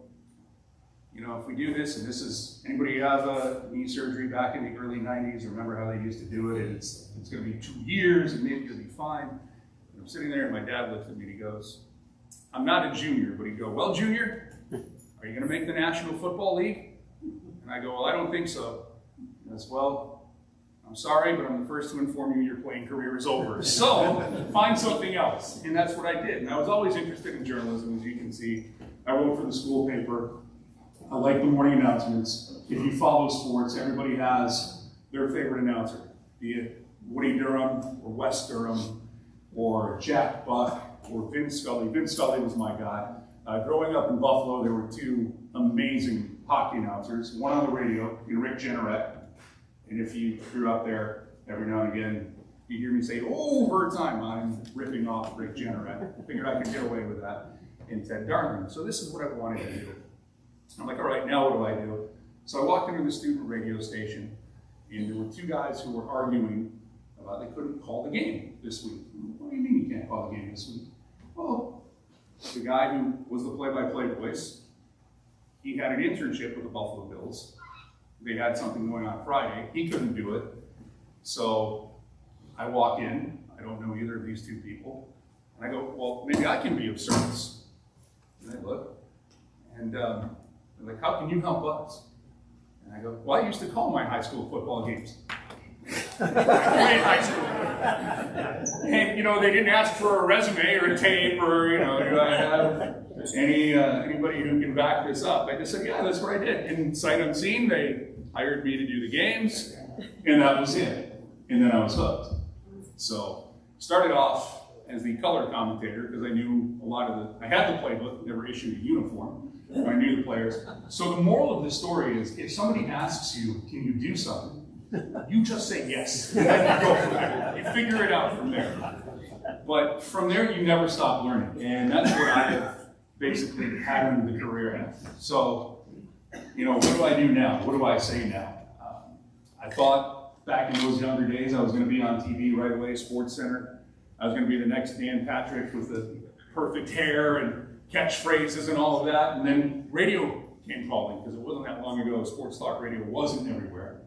G: if we do this, and this is, anybody have a knee surgery back in the early 90s, remember how they used to do it, and it's going to be 2 years, and maybe you'll be fine. And I'm sitting there, and my dad looks at me, and he goes, I'm not a junior, but he'd go, well, junior, are you going to make the National Football League? And I go, well, I don't think so. He goes, well, I'm sorry, but I'm the first to inform you your playing career is over. So find something else. And that's what I did. And I was always interested in journalism, as you can see. I wrote for the school paper. I like the morning announcements. If you follow sports, everybody has their favorite announcer, be it Woody Durham or Wes Durham or Jack Buck or Vin Scully. Vin Scully was my guy. Growing up in Buffalo, there were two amazing hockey announcers, one on the radio, Rick Jenneret. And if you grew up there, every now and again, you hear me say, overtime, I'm ripping off Rick Jenneret. I figured I could get away with that. And Ted Darling. So this is what I wanted to do. I'm like, all right, now what do? So I walked into the student radio station, and there were two guys who were arguing about they couldn't call the game this week. What do you mean you can't call the game this week? Well, the guy who was the play-by-play voice, he had an internship with the Buffalo Bills. They had something going on Friday. He couldn't do it. So I walk in. I don't know either of these two people. And I go, well, maybe I can be of service. And they look. And they're like, how can you help us? And I go, well, I used to call my high school football games. I played high school. And, you know, they didn't ask for a resume or a tape or, you know, do I have anybody who can back this up? I just said, yeah, that's what I did. And sight unseen, they hired me to do the games, and that was it. And then I was hooked. So, started off as the color commentator because I knew a lot of I had the playbook, never issued a uniform. I knew the players. So the moral of the story is, if somebody asks you, can you do something? You just say yes. And then you go from there. You figure it out from there. But from there, you never stop learning. And that's what I have basically had the career in. So, you know, what do I do now? What do I say now? I thought back in those younger days I was going to be on TV right away, Sports Center. I was going to be the next Dan Patrick with the perfect hair and catchphrases and all of that. And then radio came calling because it wasn't that long ago. Sports talk radio wasn't everywhere.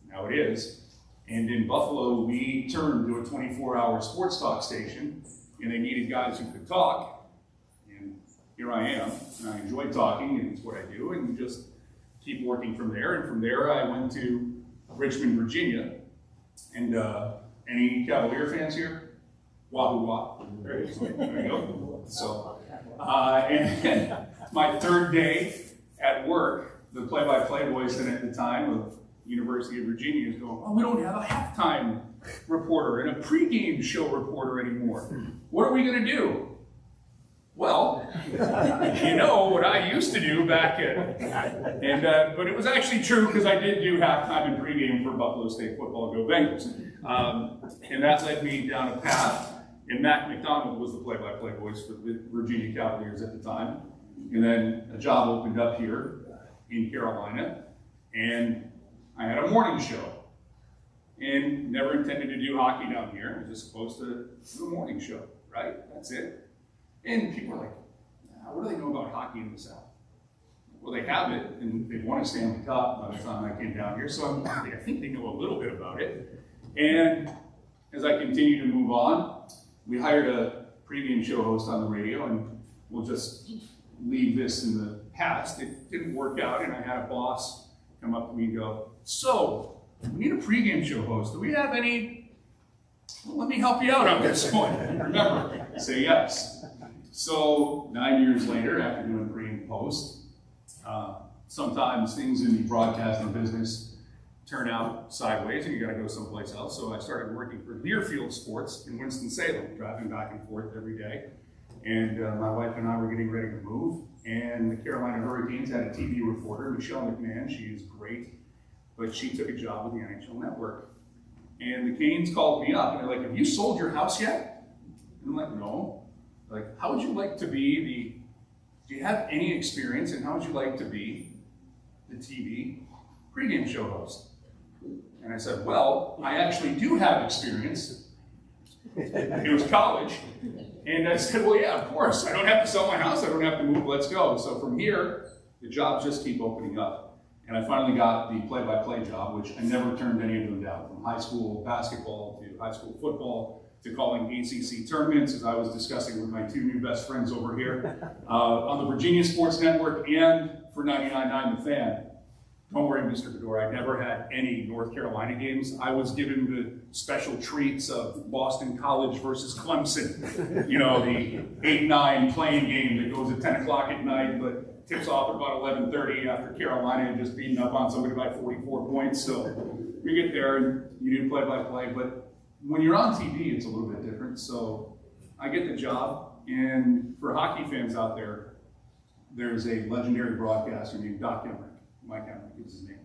G: Now it is. And in Buffalo, we turned to a 24-hour sports talk station, and they needed guys who could talk. And here I am. And I enjoy talking, and it's what I do, and just keep working from there. And from there, I went to Richmond, Virginia. And any Cavalier fans here? Wahoo wah. There you go. So, and my third day at work, the play-by-play voice at the time of University of Virginia is going, oh, we don't have a halftime reporter and a pregame show reporter anymore. What are we going to do? Well, you know what I used to do back but it was actually true because I did do halftime and pregame for Buffalo State football, go Bengals. And that led me down a path. And Matt McDonald was the play-by-play voice for the Virginia Cavaliers at the time. And then a job opened up here in Carolina, and I had a morning show. And never intended to do hockey down here. I was just supposed to do a morning show, right? That's it. And people are like, what do they know about hockey in the South? Well, they have it, and they've won a Stanley Cup by the time I came down here, so I think they know a little bit about it. And as I continue to move on, we hired a pregame show host on the radio, and we'll just leave this in the past. It didn't work out, and I had a boss come up to me and go, so, we need a pregame show host. Do we have any? Well, let me help you out on this one. Remember, say yes. So 9 years later, after doing pre and post, sometimes things in the broadcasting business turn out sideways and you got to go someplace else. So I started working for Learfield Sports in Winston-Salem, driving back and forth every day. And my wife and I were getting ready to move, and the Carolina Hurricanes had a TV reporter, Michelle McMahon. She is great, but she took a job with the NHL Network. And the Canes called me up, and they're like, have you sold your house yet? And I'm like, no. Like, how would you like to be do you have any experience, and how would you like to be the TV pregame show host? And I said, well, I actually do have experience. It was college. And I said, well, yeah, of course. I don't have to sell my house. I don't have to move. Let's go. So from here, the jobs just keep opening up. And I finally got the play-by-play job, which I never turned any of them down. From high school basketball to high school football to calling ACC tournaments, as I was discussing with my two new best friends over here, on the Virginia Sports Network and for 99.9 The Fan. Don't worry, Mr. Fedora, I never had any North Carolina games. I was given the special treats of Boston College versus Clemson. You know, the 8-9 playing game that goes at 10 o'clock at night, but tips off at about 11:30 after Carolina had just beaten up on somebody by 44 points. So we get there and you do play-by-play, but when you're on TV, it's a little bit different. So I get the job, and for hockey fans out there, there's a legendary broadcaster named Doc Emmerich. Mike Emmerich is his name.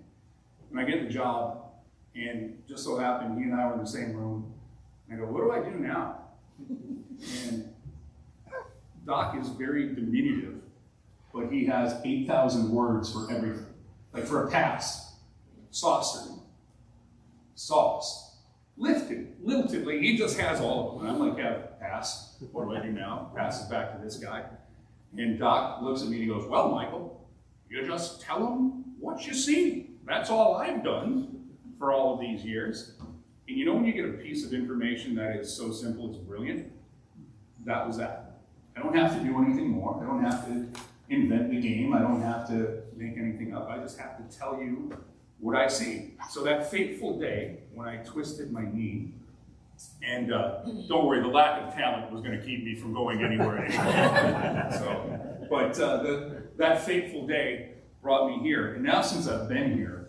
G: And I get the job, and just so happened, he and I were in the same room. And I go, what do I do now? And Doc is very diminutive, but he has 8,000 words for everything. Like for a pass, saucer, sauce, liltedly, he just has all of them. And I'm like, yeah, pass. What do I do now? Passes back to this guy. And Doc looks at me and he goes, well, Michael, you just tell him what you see. That's all I've done for all of these years. And you know when you get a piece of information that is so simple, it's brilliant? That was that. I don't have to do anything more. I don't have to invent the game. I don't have to make anything up. I just have to tell you what I see. So that fateful day when I twisted my knee, and don't worry, the lack of talent was going to keep me from going anywhere anymore. But that fateful day brought me here. And now since I've been here,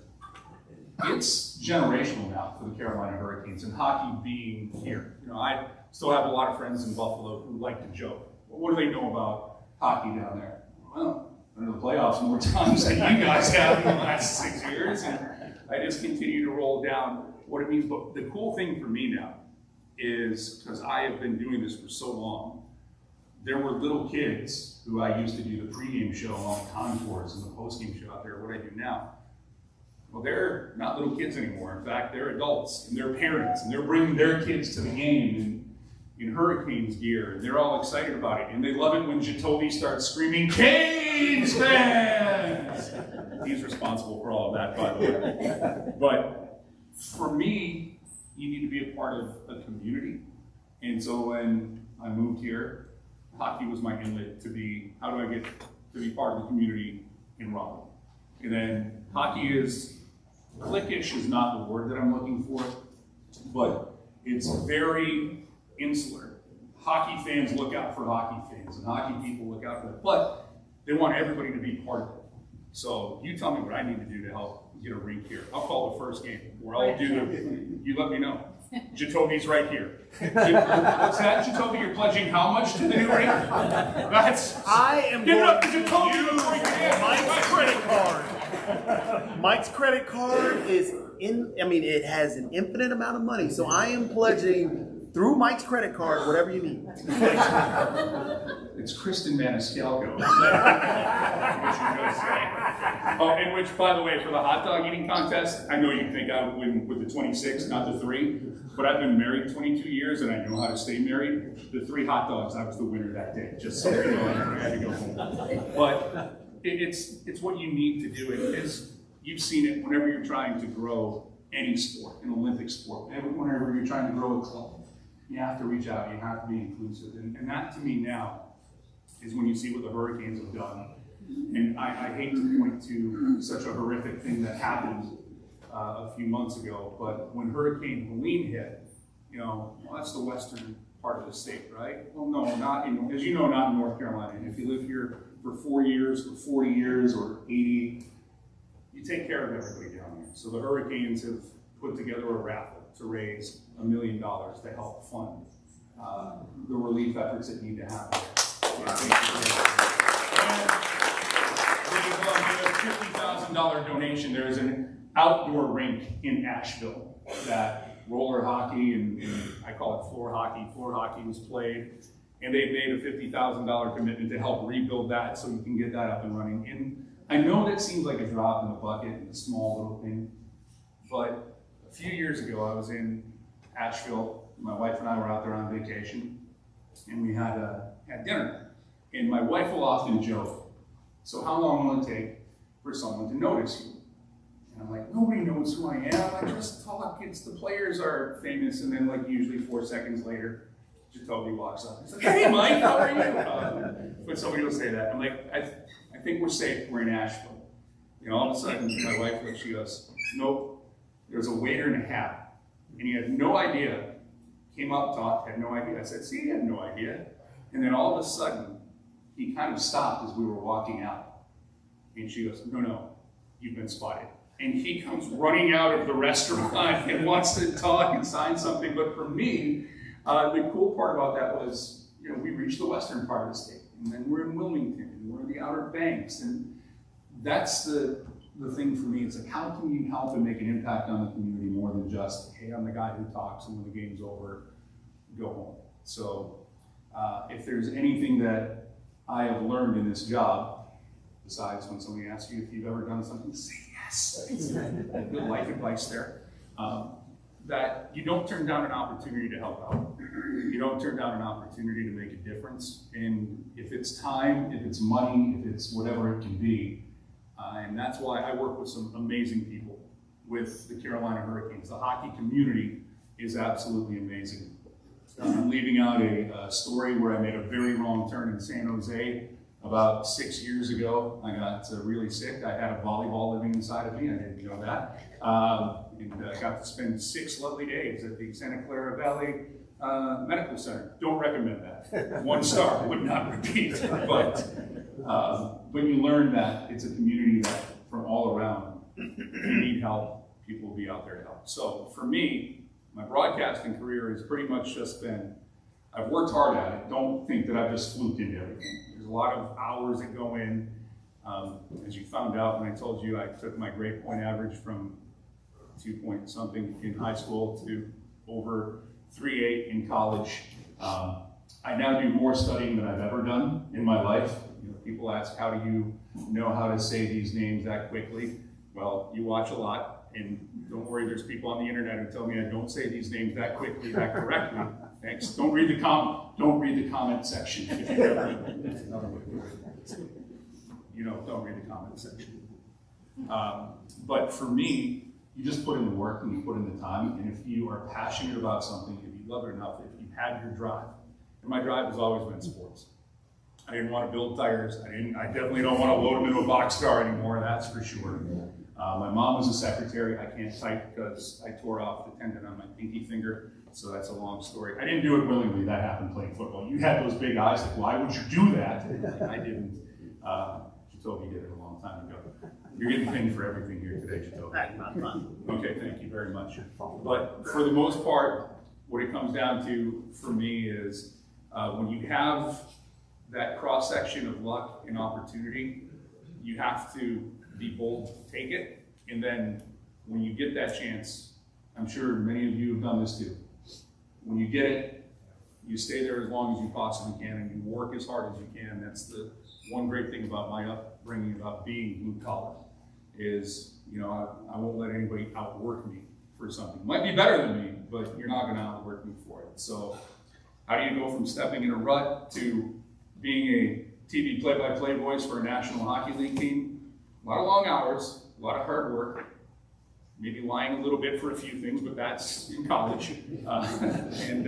G: it's generational now for the Carolina Hurricanes and hockey being here. You know, I still have a lot of friends in Buffalo who like to joke. Well, what do they know about hockey down there? Well, under the playoffs more times than you guys have in the last 6 years. And I just continue to roll down what it means. But the cool thing for me now is, because I have been doing this for so long, there were little kids who I used to do the pregame show on the contours and the postgame show out there, what I do now. Well, they're not little kids anymore. In fact, they're adults and they're parents and they're bringing their kids to the game in Hurricanes gear, and they're all excited about it. And they love it when Jacoby starts screaming, Canes fans! He's responsible for all of that, by the way. But for me, you need to be a part of a community. And so when I moved here, hockey was my inlet to be, how do I get to be part of the community in Raleigh? And then hockey is, cliquish is not the word that I'm looking for, but it's very insular. Hockey fans look out for hockey fans, and hockey people look out for it, but they want everybody to be part of it. So you tell me what I need to do to help get a rink here. I'll call the first game, or I'll do you let me know. Jacoby's right here. What's that, Jacoby? You're pledging how much to the new rink?
S: I am
G: give it up to
S: going
G: Jacoby
S: to
G: before you can.
S: Mike's credit card. Mike's credit card is it has an infinite amount of money, so I am pledging through Mike's credit card whatever you need.
G: It's Kristen Maniscalco. Oh, and which, by the way, for the hot dog eating contest, I know you think I would win with the 26, not the 3, but I've been married 22 years and I know how to stay married. The 3 hot dogs, I was the winner that day, just so you know, I had to go home. But it's what you need to do. It is, you've seen it whenever you're trying to grow any sport, an Olympic sport, whenever you're trying to grow a club. You have to reach out, you have to be inclusive. And that to me now is when you see what the Hurricanes have done. And I hate to point to such a horrific thing that happened a few months ago, but when Hurricane Helene hit, you know, well, that's the western part of the state, right? Well, no, not in, as you know, not in North Carolina. And if you live here for 4 years, or 40 years, or 80, you take care of everybody down there. So the Hurricanes have put together a raffle to raise $1 million to help fund the relief efforts that need to happen. $50,000 donation. There is an outdoor rink in Asheville that roller hockey and I call it floor hockey. Floor hockey was played, and they made a $50,000 commitment to help rebuild that so you can get that up and running. And I know that seems like a drop in the bucket and a small little thing, but a few years ago I was in Asheville. My wife and I were out there on vacation, and we had dinner. And my wife will often joke, so how long will it take for someone to notice you? And I'm like, nobody knows who I am. I just talk. The players are famous. And then like usually 4 seconds later, Jacoby walks up. He's like, hey Mike, how are you? But somebody will say that. I'm like, I think we're safe. We're in Asheville. You know, all of a sudden my wife looks, she goes, nope, there's a waiter in a hat. And he had no idea. Came up, talked, had no idea. I said, see, he had no idea. And then all of a sudden, he kind of stopped as we were walking out. And she goes, no, you've been spotted. And he comes running out of the restaurant and wants to talk and sign something. But for me, the cool part about that was, you know, we reached the western part of the state. And then we're in Wilmington, and we're in the Outer Banks. And that's the thing for me. It's like, how can you help and make an impact on the community more than just, hey, I'm the guy who talks, and when the game's over, go home. So if there's anything that I have learned in this job, besides when somebody asks you if you've ever done something, say yes. Good life advice there. that you don't turn down an opportunity to help out. You don't turn down an opportunity to make a difference. And if it's time, if it's money, if it's whatever it can be, and that's why I work with some amazing people with the Carolina Hurricanes. The hockey community is absolutely amazing. I'm leaving out a story where I made a very wrong turn in San Jose about 6 years ago. I got really sick. I had a volleyball living inside of me. I didn't know that. And got to spend 6 lovely days at the Santa Clara Valley Medical Center. Don't recommend that. 1 star, would not repeat. But when you learn that it's a community that from all around, you need help, people will be out there to help. So for me, my broadcasting career has pretty much just been, I've worked hard at it. Don't think that I've just fluked into everything. There's a lot of hours that go in. As you found out when I told you I took my grade point average from 2 point something in high school to over 3.8 in college. I now do more studying than I've ever done in my life. You know, people ask, how do you know how to say these names that quickly? Well, you watch a lot, and don't worry, there's people on the internet who tell me I don't say these names that quickly, that correctly. Thanks. Don't read the comment section. If you ever, that's another way to do it. You know, don't read the comment section. But for me, you just put in the work and you put in the time, and if you are passionate about something, if you love it enough, if you had your drive, and my drive has always been sports. I didn't want to build tires. I definitely don't want to load them into a boxcar anymore, that's for sure. My mom was a secretary. I can't type because I tore off the tendon on my pinky finger, so that's a long story. I didn't do it willingly. That happened playing football. You had those big eyes, like, why would you do that? I didn't. Jacoby did it a long time ago. You're getting paid for everything here today, Jacoby.
S: That's not fun.
G: Okay, thank you very much. But for the most part, what it comes down to for me is when you have that cross-section of luck and opportunity, you have to be bold to take it. And then when you get that chance, I'm sure many of you have done this too. When you get it, you stay there as long as you possibly can and you work as hard as you can. That's the one great thing about my upbringing, about being blue collar, is, you know, I won't let anybody outwork me for something. It might be better than me, but you're not going to outwork me for it. So how do you go from stepping in a rut to being a TV play-by-play voice for a National Hockey League team? A lot of long hours, a lot of hard work, maybe lying a little bit for a few things, but that's in college. And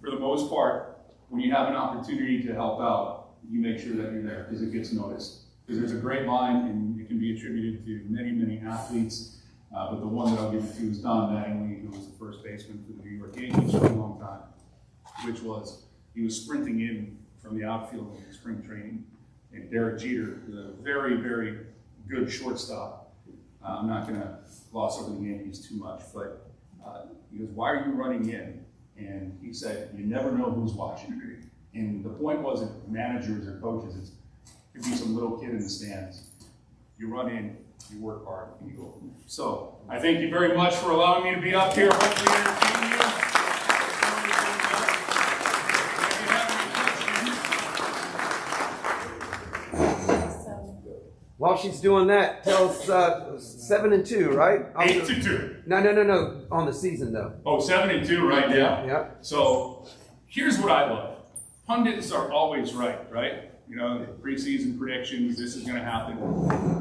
G: for the most part, when you have an opportunity to help out, you make sure that you're there because it gets noticed. Because there's a great line, and it can be attributed to many, many athletes, but the one that I'll give it to is Don Mattingly, who was the first baseman for the New York Yankees for a long time, which was, he was sprinting in from the outfield in spring training, and Derek Jeter, the very, very good shortstop. I'm not going to gloss over the Yankees too much, but he goes, why are you running in? And he said, you never know who's watching. And the point wasn't managers or coaches, it could be some little kid in the stands. You run in, you work hard, and you go from there. So I thank you very much for allowing me to be up here. Hopefully entertain you.
T: While she's doing that, tell us 7-2, right?
G: 8-2.
T: No. On the season, though.
G: Oh, 7-2 right now.
T: Yep.
G: So here's what I love. Pundits are always right? You know, preseason predictions, this is going to happen.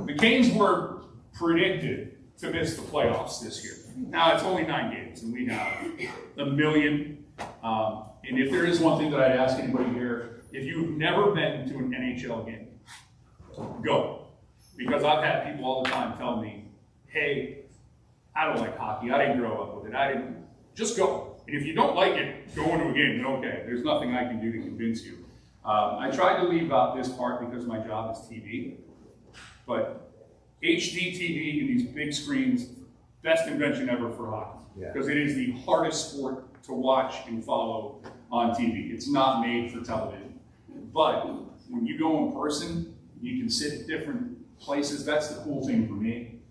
G: The Canes were predicted to miss the playoffs this year. Now, it's only 9 games, and we have a million. And if there is one thing that I'd ask anybody here, if you've never been to an NHL game, go. Because I've had people all the time tell me, hey, I don't like hockey. I didn't grow up with it. Just go. And if you don't like it, go into a game, then okay. There's nothing I can do to convince you. I tried to leave out this part because my job is TV. But HD TV and these big screens, best invention ever for hockey. Because it is the hardest sport to watch and follow on TV. It's not made for television. But when you go in person, you can sit at different places. That's the cool thing for me.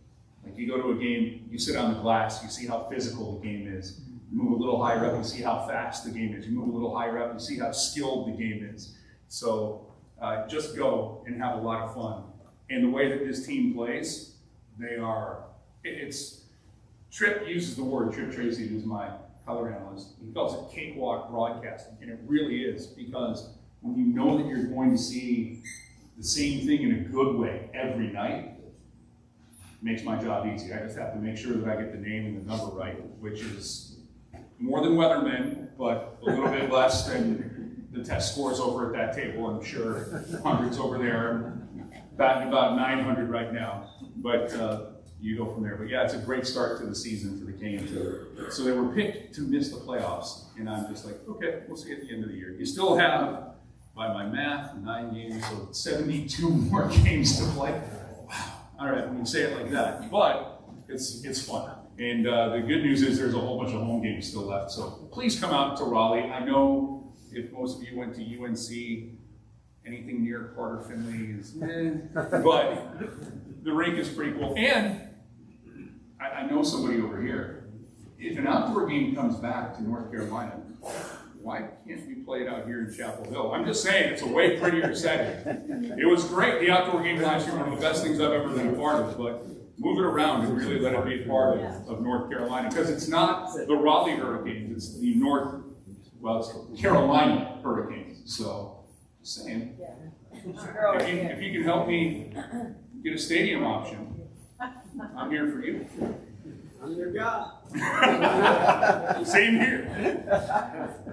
G: Like you go to a game, you sit on the glass, you see how physical the game is. You move a little higher up, you see how fast the game is. You move a little higher up, you see how skilled the game is. So just go and have a lot of fun. And the way that this team plays, Tripp uses the word, Tripp Tracy, who's my color analyst, he calls it cakewalk broadcasting, and it really is, because when you know that you're going to see the same thing in a good way every night, it makes my job easy. I just have to make sure that I get the name and the number right, which is more than weathermen, but a little bit less than the test scores over at that table. I'm sure hundreds over there, batting about 900 right now, but you go from there. But yeah, it's a great start to the season for the Canes. So they were picked to miss the playoffs, and I'm just like, okay, we'll see at the end of the year. You still have, by my math, 9 games, so 72 more games to play. Wow. All right, when you say it like that, but it's fun. And the good news is there's a whole bunch of home games still left. So please come out to Raleigh. I know if most of you went to UNC, anything near Carter Finley is, but the rink is pretty cool. And I know somebody over here. If an outdoor game comes back to North Carolina, why can't we play it out here in Chapel Hill? I'm just saying, it's a way prettier setting. It was great, the outdoor game last year, one of the best things I've ever been a part of, but move it around and really let it be a part of North Carolina, because it's not the Raleigh Hurricanes, it's the it's Carolina Hurricanes. So, just saying, if you can help me get a stadium option, I'm here for you.
B: I'm your guy.
G: Same here.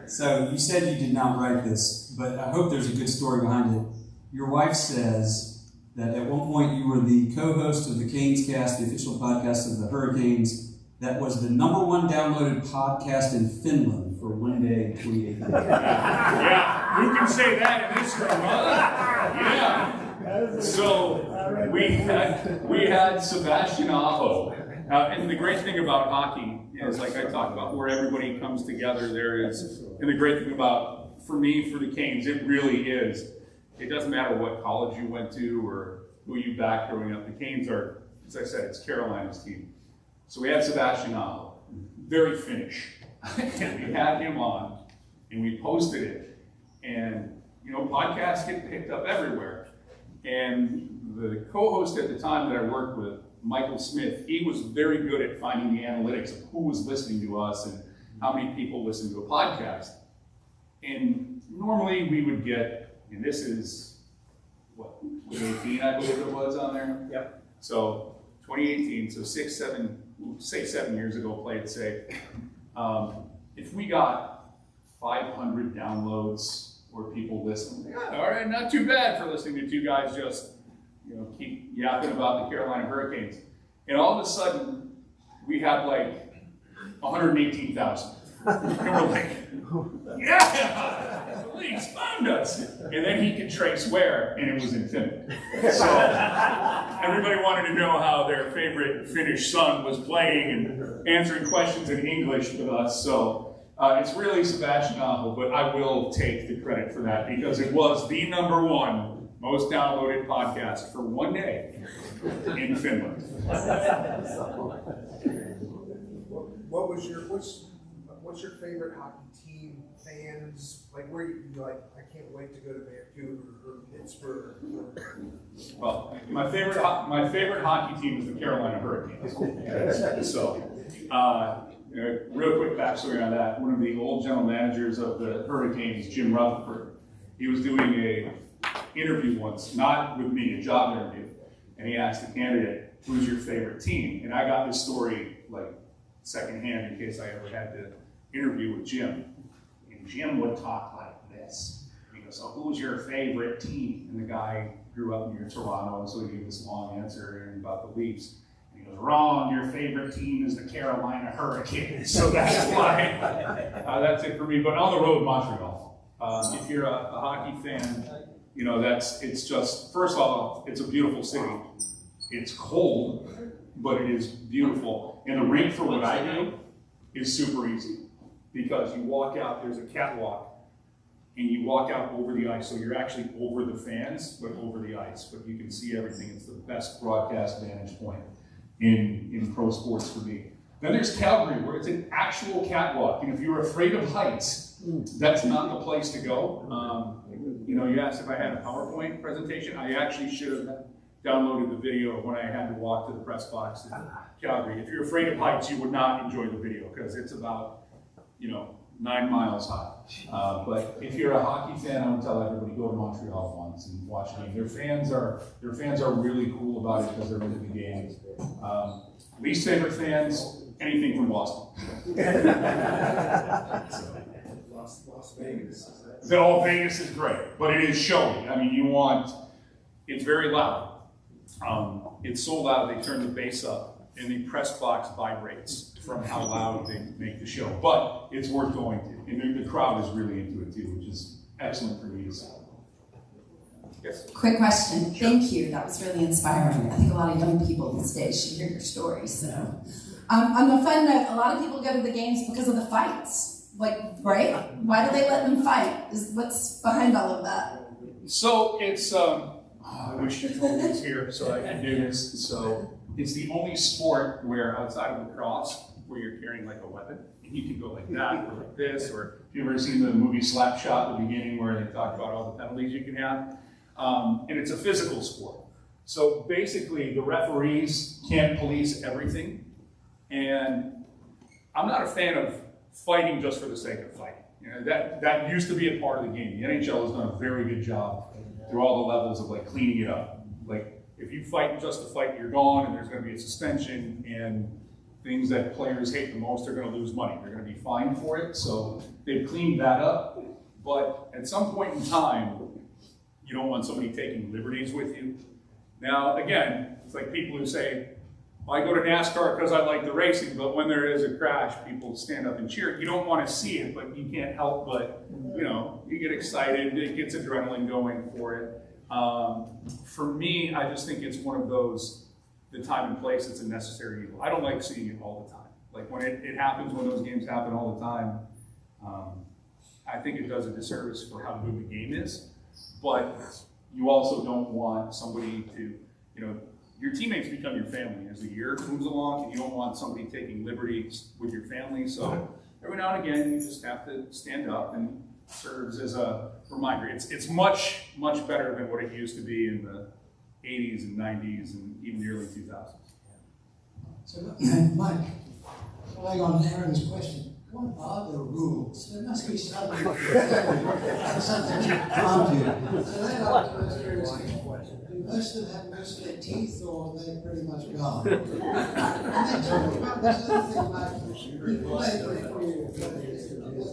U: So you said you did not write this, but I hope there's a good story behind it. Your wife says that at one point you were the co-host of the Canes Cast, the official podcast of the Hurricanes, that was the #1 downloaded podcast in Finland for one day in 2018.
G: Yeah, who can say that in this room, huh? Yeah. So we had Sebastian Aho. And the great thing about hockey is, like I talked about, where everybody comes together, there is, and the great thing about, for me, for the Canes, it really is, it doesn't matter what college you went to or who you backed growing up, the Canes are, as I said, it's Carolina's team. So we had Sebastian Aho, very Finnish, and we had him on, and we posted it, and, podcasts get picked up everywhere, and the co-host at the time that I worked with, Michael Smith, he was very good at finding the analytics of who was listening to us and how many people listen to a podcast. And normally we would get, and this is, 2018, I believe it was on there? Yep. So 2018, so 7 years ago, play it safe. If we got 500 downloads or people listening, yeah, all right, not too bad for listening to two guys just keep yapping about the Carolina Hurricanes. And all of a sudden, we had like 118,000. And we're like, yeah, the league's found us. And then he could trace where, and it was in Finland. So everybody wanted to know how their favorite Finnish son was playing and answering questions in English with us. So it's really Sebastian Aho, but I will take the credit for that because it was the #1 most downloaded podcast for one day in Finland.
V: What's your favorite hockey team? Fans, like where you like? I can't wait to go to Vancouver or Pittsburgh.
G: Well, my favorite hockey team is the Carolina Hurricanes. So, real quick backstory on that. One of the old general managers of the Hurricanes, Jim Rutherford, he was doing a interview once, not with me, a job interview, and he asked the candidate, who's your favorite team? And I got this story like secondhand in case I ever had to interview with Jim. And Jim would talk like this. He goes, so who's your favorite team? And the guy grew up near Toronto, and so he gave this long answer about the Leafs. And he goes, wrong, your favorite team is the Carolina Hurricanes. So that's why, that's it for me. But on the road, Montreal. If you're a hockey fan, it's just, first of all, it's a beautiful city. It's cold, but it is beautiful. And the rink for what I do is super easy because you walk out, there's a catwalk, and you walk out over the ice. So you're actually over the fans, but over the ice. But you can see everything. It's the best broadcast vantage point in pro sports for me. Then there's Calgary, where it's an actual catwalk. And if you're afraid of heights, that's not the place to go. You asked if I had a PowerPoint presentation. I actually should have downloaded the video of when I had to walk to the press box in Calgary. If you're afraid of heights, you would not enjoy the video because it's about, 9 miles high. But if you're a hockey fan, I would tell everybody go to Montreal once and watch a game. Their fans are really cool about it because they're into the game. Least favorite fans, anything from Boston.
V: Las Vegas.
G: Vegas is great, but it is showy. I mean, it's very loud. It's so loud they turn the bass up and the press box vibrates from how loud they make the show. But it's worth going to. And the crowd is really into it too, which is excellent for me to see. Yes?
A: Quick question. Thank you. That was really inspiring. I think a lot of young people these days should hear your story. So, on a fun note, a lot of people go to the games because of the fights. Right? Why do they let them fight? What's behind all of that?
G: So it's, I wish you told me was here so I could do this. So it's the only sport where outside of lacrosse, where you're carrying like a weapon, and you can go like that or like this, or if you've ever seen the movie Slapshot at the beginning where they talk about all the penalties you can have, and it's a physical sport. So basically the referees can't police everything, and I'm not a fan of fighting just for the sake of fighting. That used to be a part of the game. The NHL has done a very good job through all the levels of like cleaning it up. Like if you fight just to fight, you're gone, and there's going to be a suspension, and things that players hate the most are going to lose money. They're going to be fined for it. So they've cleaned that up. But at some point in time, you don't want somebody taking liberties with you. Now, again, it's like people who say, well, I go to NASCAR because I like the racing, but when there is a crash, people stand up and cheer. You don't want to see it, but you can't help but, you get excited. It gets adrenaline going for it. For me, I just think it's one of those, the time and place, it's a necessary evil. I don't like seeing it all the time. Like when it happens, when those games happen all the time, I think it does a disservice for how good the game is. But you also don't want somebody to, your teammates become your family as the year moves along, and you don't want somebody taking liberties with your family. So every now and again, you just have to stand up, and serves as a reminder. It's much, much better than what it used to be in the 80s and 90s and even the early 2000s.
Q: So, Mike, following on Aaron's question, what are the rules? There must be something to argue. So that was curious. Do most of them have most of their teeth, or are they pretty much gone? And then talking about this other thing, Mike,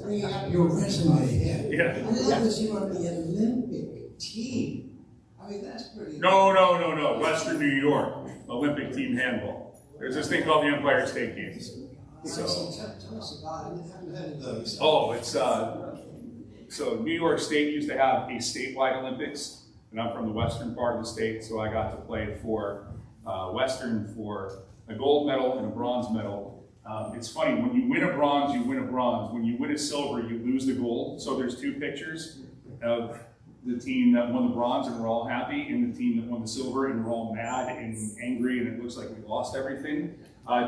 Q: bringing up your resume here.
G: Yeah.
Q: And that was you on the Olympic team. I mean, that's pretty.
G: No. Western New York, Olympic team handball. There's this thing called the Empire State Games. So,
Q: tell us about it. I haven't heard of those.
G: Oh, it's so New York State used to have a statewide Olympics, and I'm from the western part of the state, so I got to play for Western for a gold medal and a bronze medal. It's funny, when you win a bronze, you win a bronze. When you win a silver, you lose the gold. So there's two pictures of the team that won the bronze and we're all happy, and the team that won the silver and we're all mad and angry and it looks like we lost everything.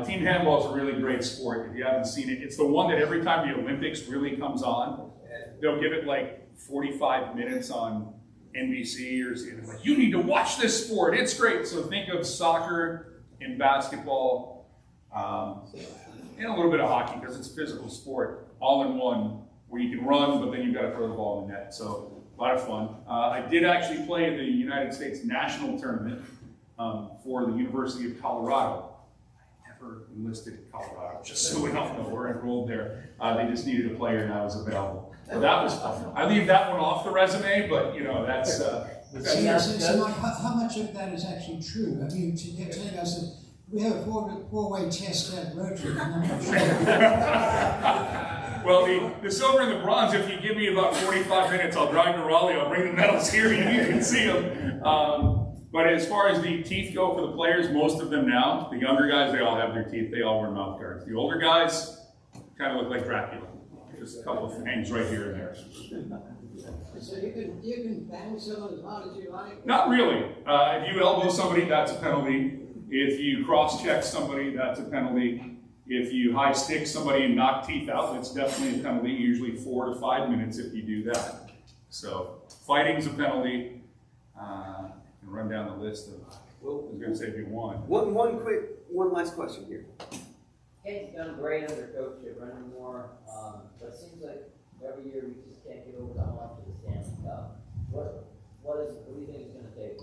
G: Team handball is a really great sport. If you haven't seen it, it's the one that every time the Olympics really comes on, they'll give it like 45 minutes on NBC or something. Like, you need to watch this sport, it's great. So think of soccer and basketball and a little bit of hockey, because it's a physical sport, all in one, where you can run, but then you've got to throw the ball in the net. So a lot of fun. I did actually play in the United States national tournament for the University of Colorado. I never enlisted in Colorado, just so we don't know, we're enrolled there. They just needed a player and I was available. So that was fun. I leave that one off the resume, but that's
Q: So Mike, how much of that is actually true? I mean, you're telling us that we have a four-way test at Rotary. I'm not sure.
G: Well, the silver and the bronze, if you give me about 45 minutes, I'll drive to Raleigh, I'll bring the medals here, you can see them. But as far as the teeth go for the players, most of them now, the younger guys, they all have their teeth, they all wear mouth guards. The older guys kind of look like Dracula. Just a couple of fangs right here and there.
Q: So you can bang someone as hard as you like?
G: Not really. If you elbow somebody, that's a penalty. If you cross-check somebody, that's a penalty. If you high stick somebody and knock teeth out, that's definitely a penalty, usually 4 to 5 minutes if you do that. So fighting's a penalty. And run down the list of was going to say if you won.
T: One last question here.
C: Kate's done great under coach at Brendan Moore, but it seems like every year we just can't get over the hump to the Stanley Cup. What do you think it's going to take?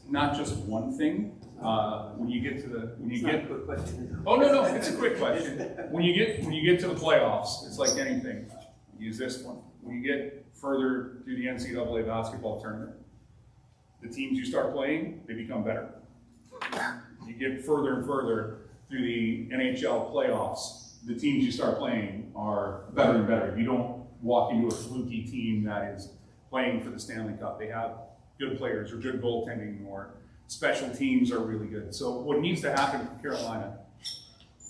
G: Not just one thing. When you get, oh no, it's a quick question. When you get to the playoffs, it's like anything. Use this one. When you get further through the NCAA basketball tournament, the teams you start playing, they become better. You get further and further through the NHL playoffs, the teams you start playing are better and better. You don't walk into a fluky team that is playing for the Stanley Cup. They have good players or good goaltending or special teams are really good. So what needs to happen for Carolina,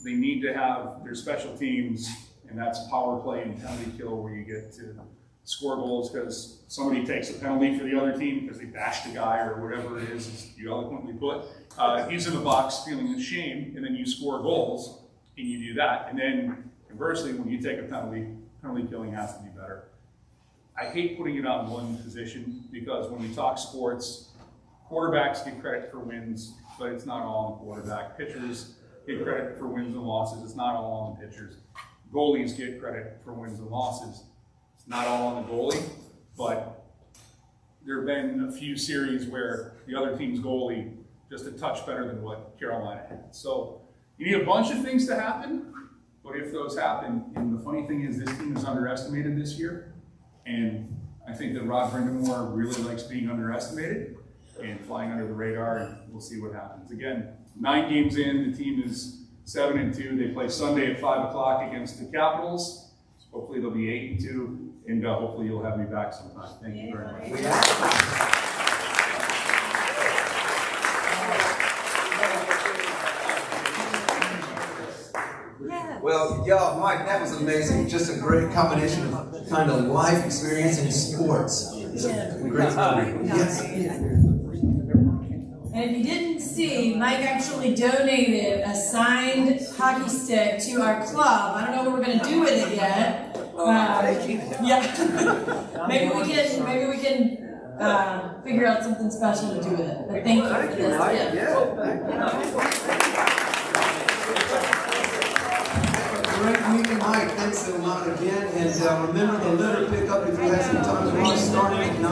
G: they need to have their special teams, and that's power play and penalty kill where you get to score goals because somebody takes a penalty for the other team because they bashed a guy or whatever it is, as you eloquently put. He's in the box feeling ashamed, and then you score goals, and you do that. And then conversely, when you take a penalty killing has to be better. I hate putting it on one position because when we talk sports, quarterbacks get credit for wins, but it's not all on the quarterback. Pitchers get credit for wins and losses. It's not all on the pitchers. Goalies get credit for wins and losses. It's not all on the goalie, but there have been a few series where the other team's goalie just a touch better than what Carolina had. So you need a bunch of things to happen, but if those happen, and the funny thing is this team is underestimated this year, and I think that Rod Brindamore really likes being underestimated and flying under the radar, and we'll see what happens. Again, 9 games in, the team is 7-2. They play Sunday at 5 o'clock against the Capitals. Hopefully they'll be 8-2, and hopefully you'll have me back sometime. Thank you very much.
N: Well, y'all, Mike, that was amazing. Just a great combination of kind of life experience and sports. It's a great story. Yes.
I: And if you didn't see, Mike actually donated a signed hockey stick to our club. I don't know what we're going to do with it yet. Yeah. maybe we can figure out something special to do with it. But thank you for this gift.
N: Great meeting, Mike. Thanks a lot again. And remember the litter pickup if you have some time tomorrow starting at 9.